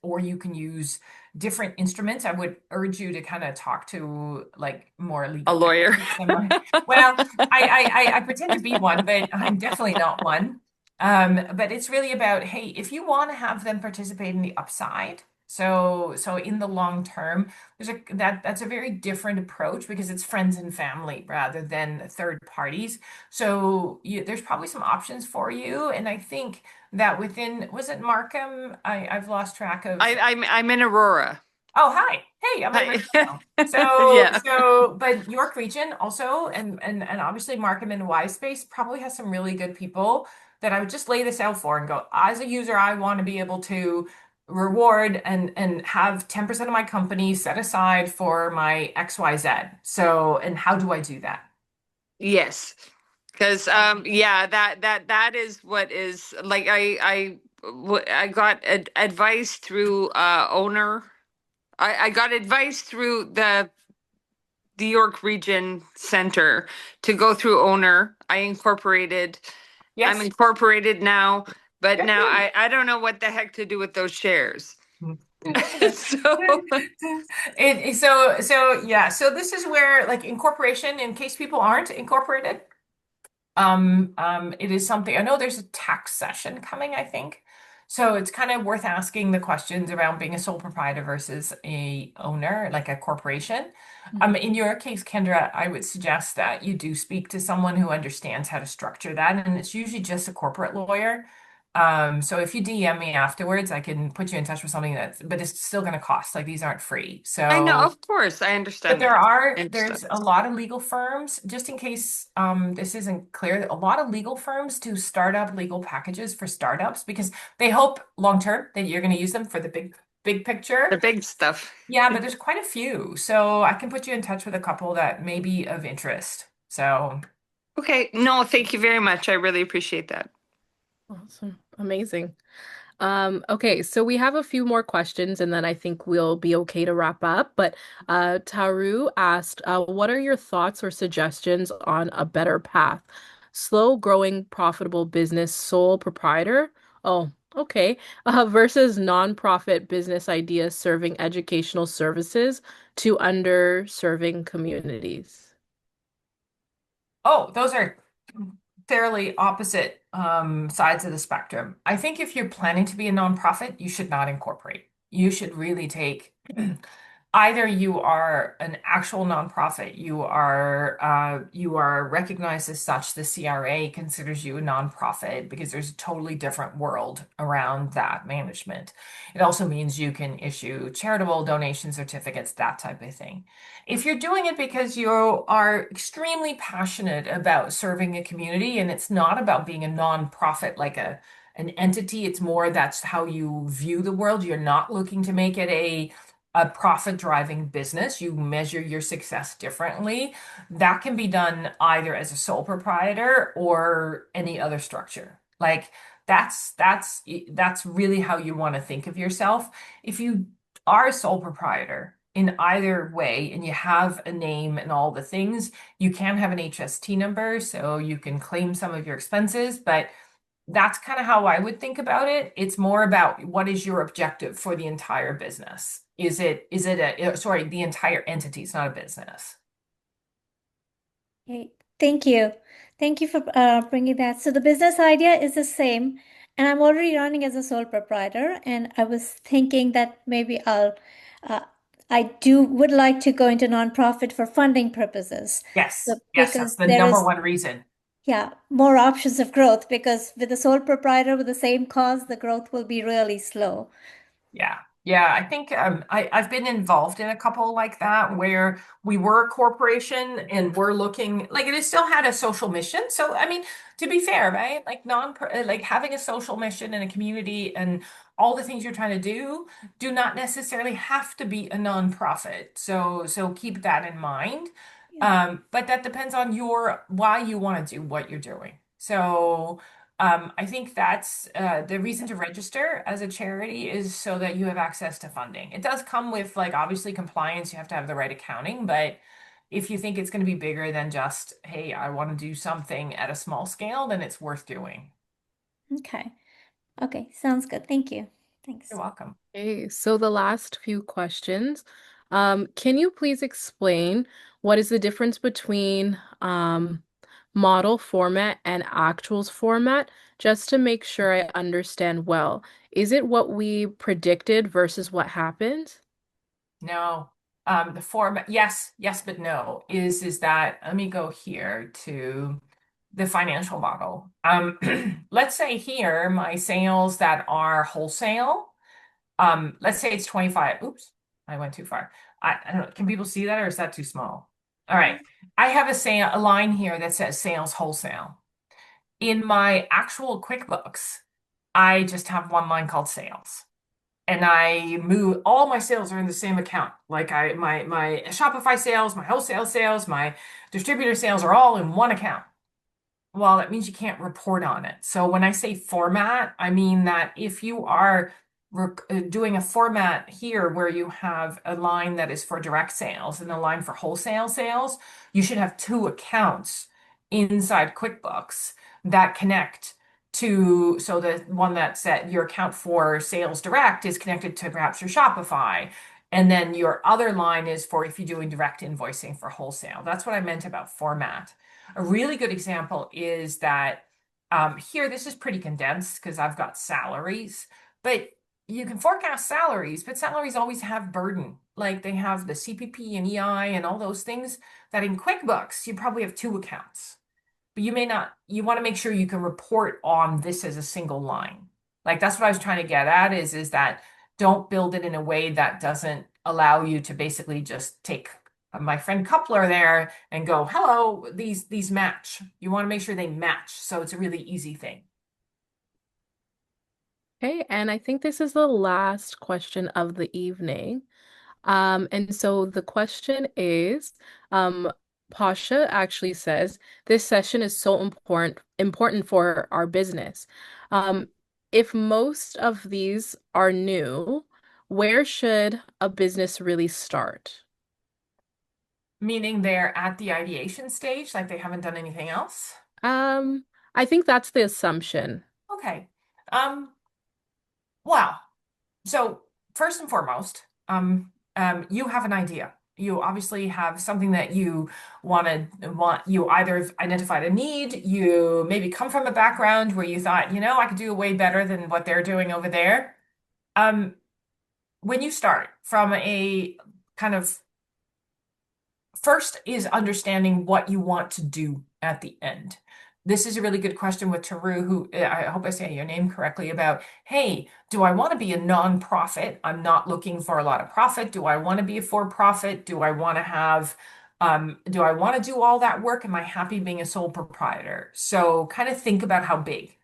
or you can use different instruments. I would urge you to kind of talk to like more A legal lawyer. experts than mine. Well, I pretend to be one, but I'm definitely not one. But it's really about, hey, if you want to have them participate in the upside, so in the long term, that's a very different approach because it's friends and family rather than third parties. So there's probably some options for you. And I think that within, was it Markham? I've lost track of. I'm in Aurora. Oh, hi. Hey, I'm in Hi. Richmond. So, Yeah. but York Region also, and obviously Markham and Y Space probably has some really good people that I would just lay this out for and go, as a user, I want to be able to reward and have 10% of my company set aside for my XYZ. So, and how do I do that? Yes. Because yeah, that is what is like I got advice through owner. I got advice through the York Region Center to go through owner. I'm Yes. incorporated now, but Good now for you. I don't know what the heck to do with those shares. So So yeah, so this is where like incorporation, in case people aren't incorporated, it is something I know there's a tax session coming, I think. So it's kind of worth asking the questions around being a sole proprietor versus a owner, like a corporation. In your case, Kendra, I would suggest that you do speak to someone who understands how to structure that, and it's usually just a corporate lawyer. So if you DM me afterwards, I can put you in touch with something but it's still going to cost. Like these aren't free. I know, So of course, I but understand that. I understand. there's a lot of legal firms, just in case this isn't clear, a lot of legal firms do startup legal packages for startups because they hope long term that you're going to use them for the big The picture. big stuff. Yeah, but there's quite a few. So I can put you in touch with a couple that may be of interest. So Okay, no, thank you very much. I really appreciate that. Awesome. Amazing. Okay, so we have a few more questions and then I think we'll be okay to wrap up. But Taru asked, what are your thoughts or suggestions on a better path? Slow growing, profitable business, sole proprietor? Oh, okay. Versus nonprofit business ideas serving educational services to underserving communities. oh, those are fairly opposite sides of the spectrum. I think if you're planning to be a nonprofit, you should not incorporate. You should really take either you are an actual nonprofit, you are recognized as such. The CRA considers you a nonprofit because there's a totally different world around that management. It also means you can issue charitable donation certificates, that type of thing. If you're doing it because you are extremely passionate about serving a community and it's not about being a nonprofit like an entity, it's more that's how you view the world. You're not looking to make it a profit driving business. You measure your success differently. That can be done either as a sole proprietor or any other structure. Like that's really how you want to think of yourself. If you are a sole proprietor in either way and you have a name and all the things, you can have an HST number so you can claim some of your expenses, but that's kind of how I would think about it. It's more about what is your objective for the entire business? Sorry, the entire entity, it's not a business. Okay, thank you. Thank you for bringing that. So the business idea is the same, and I'm already running as a sole proprietor, and I was thinking that maybe uh, I would like to go into nonprofit for funding purposes. So Yes, that's because the there number is, one reason. yeah, more options of growth because with a sole proprietor with the same cause, the growth will be really slow. Yeah. Yeah, I think I've been involved in a couple like that where we were a corporation and we're looking like it still had a social mission. So I mean, to be fair, right? Like like having a social mission in a community and all the things you're trying to do not necessarily have to be a nonprofit. So keep that in mind. Yeah. But that depends on your why you want to do what you're doing. So I think that's the reason to register as a charity is so that you have access to funding. It does come with like obviously compliance, you have to have the right accounting, but if you think it's going to be bigger than just, hey, I want to do something at a small scale, then it's worth doing. Okay. Okay. Sounds good. Thank you. You're Thanks. welcome. Okay, so the last few questions. Can you please explain what is the difference between model format and actuals format, just to make sure I understand well? Is it what we predicted versus what happened? No. The format, yes, but no, is that let me go here to the financial model. Let's say here my sales that are wholesale. Let's say it's 25. Oops, I went too far. I don't know. Can people see that or is that too small? All right. I have a line here that says sales wholesale. In my actual QuickBooks, I just have one line called sales. And I move all my sales are in the same account. Like my Shopify sales, my wholesale sales, my distributor sales are all in one account. Well, that means you can't report on it. So when I say format, I mean that if you are doing a format here where you have a line that is for direct sales and a line for wholesale sales, you should have two accounts inside QuickBooks that connect to, so the one that set your account for sales direct is connected to perhaps your Shopify. And then your other line is for if you're doing direct invoicing for wholesale. That's what I meant about format. A really good example is that here, this is pretty condensed because I've got salaries, but you can forecast salaries, but salaries always have burden. Like they have the CPP and EI and all those things that in QuickBooks, you probably have two accounts, but you may not, you want to make sure you can report on this as a single line. Like that's what I was trying to get at is that don't build it in a way that doesn't allow you to basically just take my friend Coupler there and go, hello, these match. You want to make sure they match. So it's a really easy thing. Okay, and I think this is the last question of the evening. And so the question is, Pasha actually says, this session is so important for our business. Um, if most of these are new, where should a business really start? Meaning they're at the ideation stage, like they haven't done anything else. Um, I think that's the assumption. Okay. Um, wow. So first and foremost, you have an idea. You obviously have something that you you either have identified a need, you maybe come from a background where you thought, I could do way better than what they're doing over there. Um, when you start from a kind of first is understanding what you want to do at the end. This is a really good question with Taru, who I hope I say your name correctly about, hey, do I want to be a nonprofit? I'm not looking for a lot of profit. Do I want to be a for-profit? Do I want to do I want to do all that work? Am I happy being a sole proprietor? So kind of think about how big.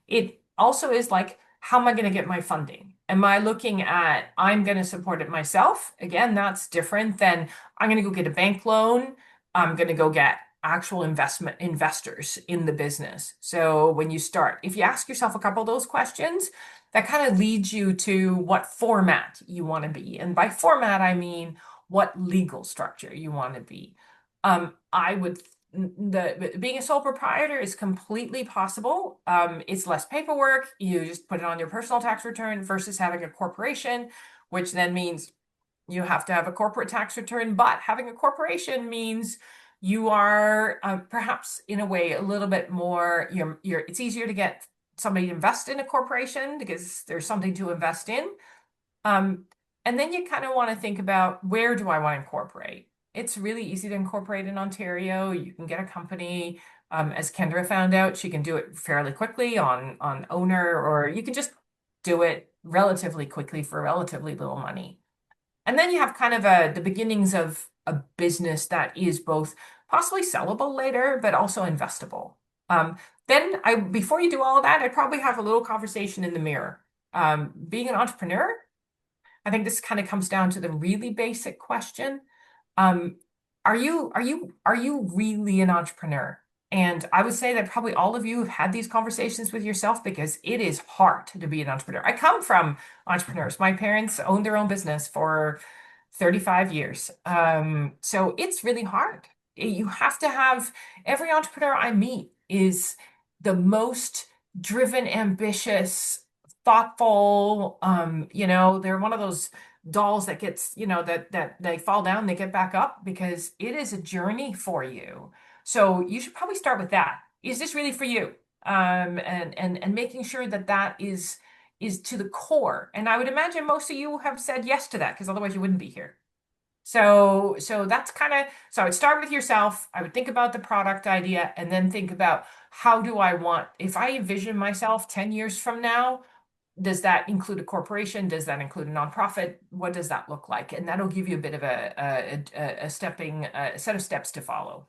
It also is like, how am I going to get my funding? Am I looking at, I'm going to support it myself? Again, that's different than I'm going to go get a bank loan. I'm going to go get actual investors in the business. So when you start, if you ask yourself a couple of those questions, that kind of leads you to what format you want to be. And by format, I mean what legal structure you want to be. I would being a sole proprietor is completely possible. It's less paperwork. You just put it on your personal tax return versus having a corporation, which then means you have to have a corporate tax return. But having a corporation means you are perhaps in a way a little bit more. It's easier to get somebody to invest in a corporation because there's something to invest in. Um, and then you kind of want to think about where do I want to incorporate? It's really easy to incorporate in Ontario. You can get a company. As Kendra found out, she can do it fairly quickly on owner, or you can just do it relatively quickly for relatively little money. And then you have kind of the beginnings of a business that is both possibly sellable later, but also investable. Then before you do all of that, I'd probably have a little conversation in the mirror. Being an entrepreneur, I think this kind of comes down to the really basic question. Um, are you really an entrepreneur? And I would say that probably all of you have had these conversations with yourself because it is hard to be an entrepreneur. I come from entrepreneurs. My parents owned their own business for 35 years. So it's really hard. You have to have, every entrepreneur I meet is the most driven, ambitious, thoughtful. They're one of those dolls that gets, that they fall down, they get back up because it is a journey for you. So you should probably start with that. Is this really for you? And making sure that that is to the core. And I would imagine most of you have said yes to that because otherwise you wouldn't be here. So that's so I would start with yourself. I would think about the product idea and then think about how do I want, if I envision myself 10 years from now, does that include a corporation? Does that include a nonprofit? What does that look like? And that'll give you a bit of a set of steps to follow.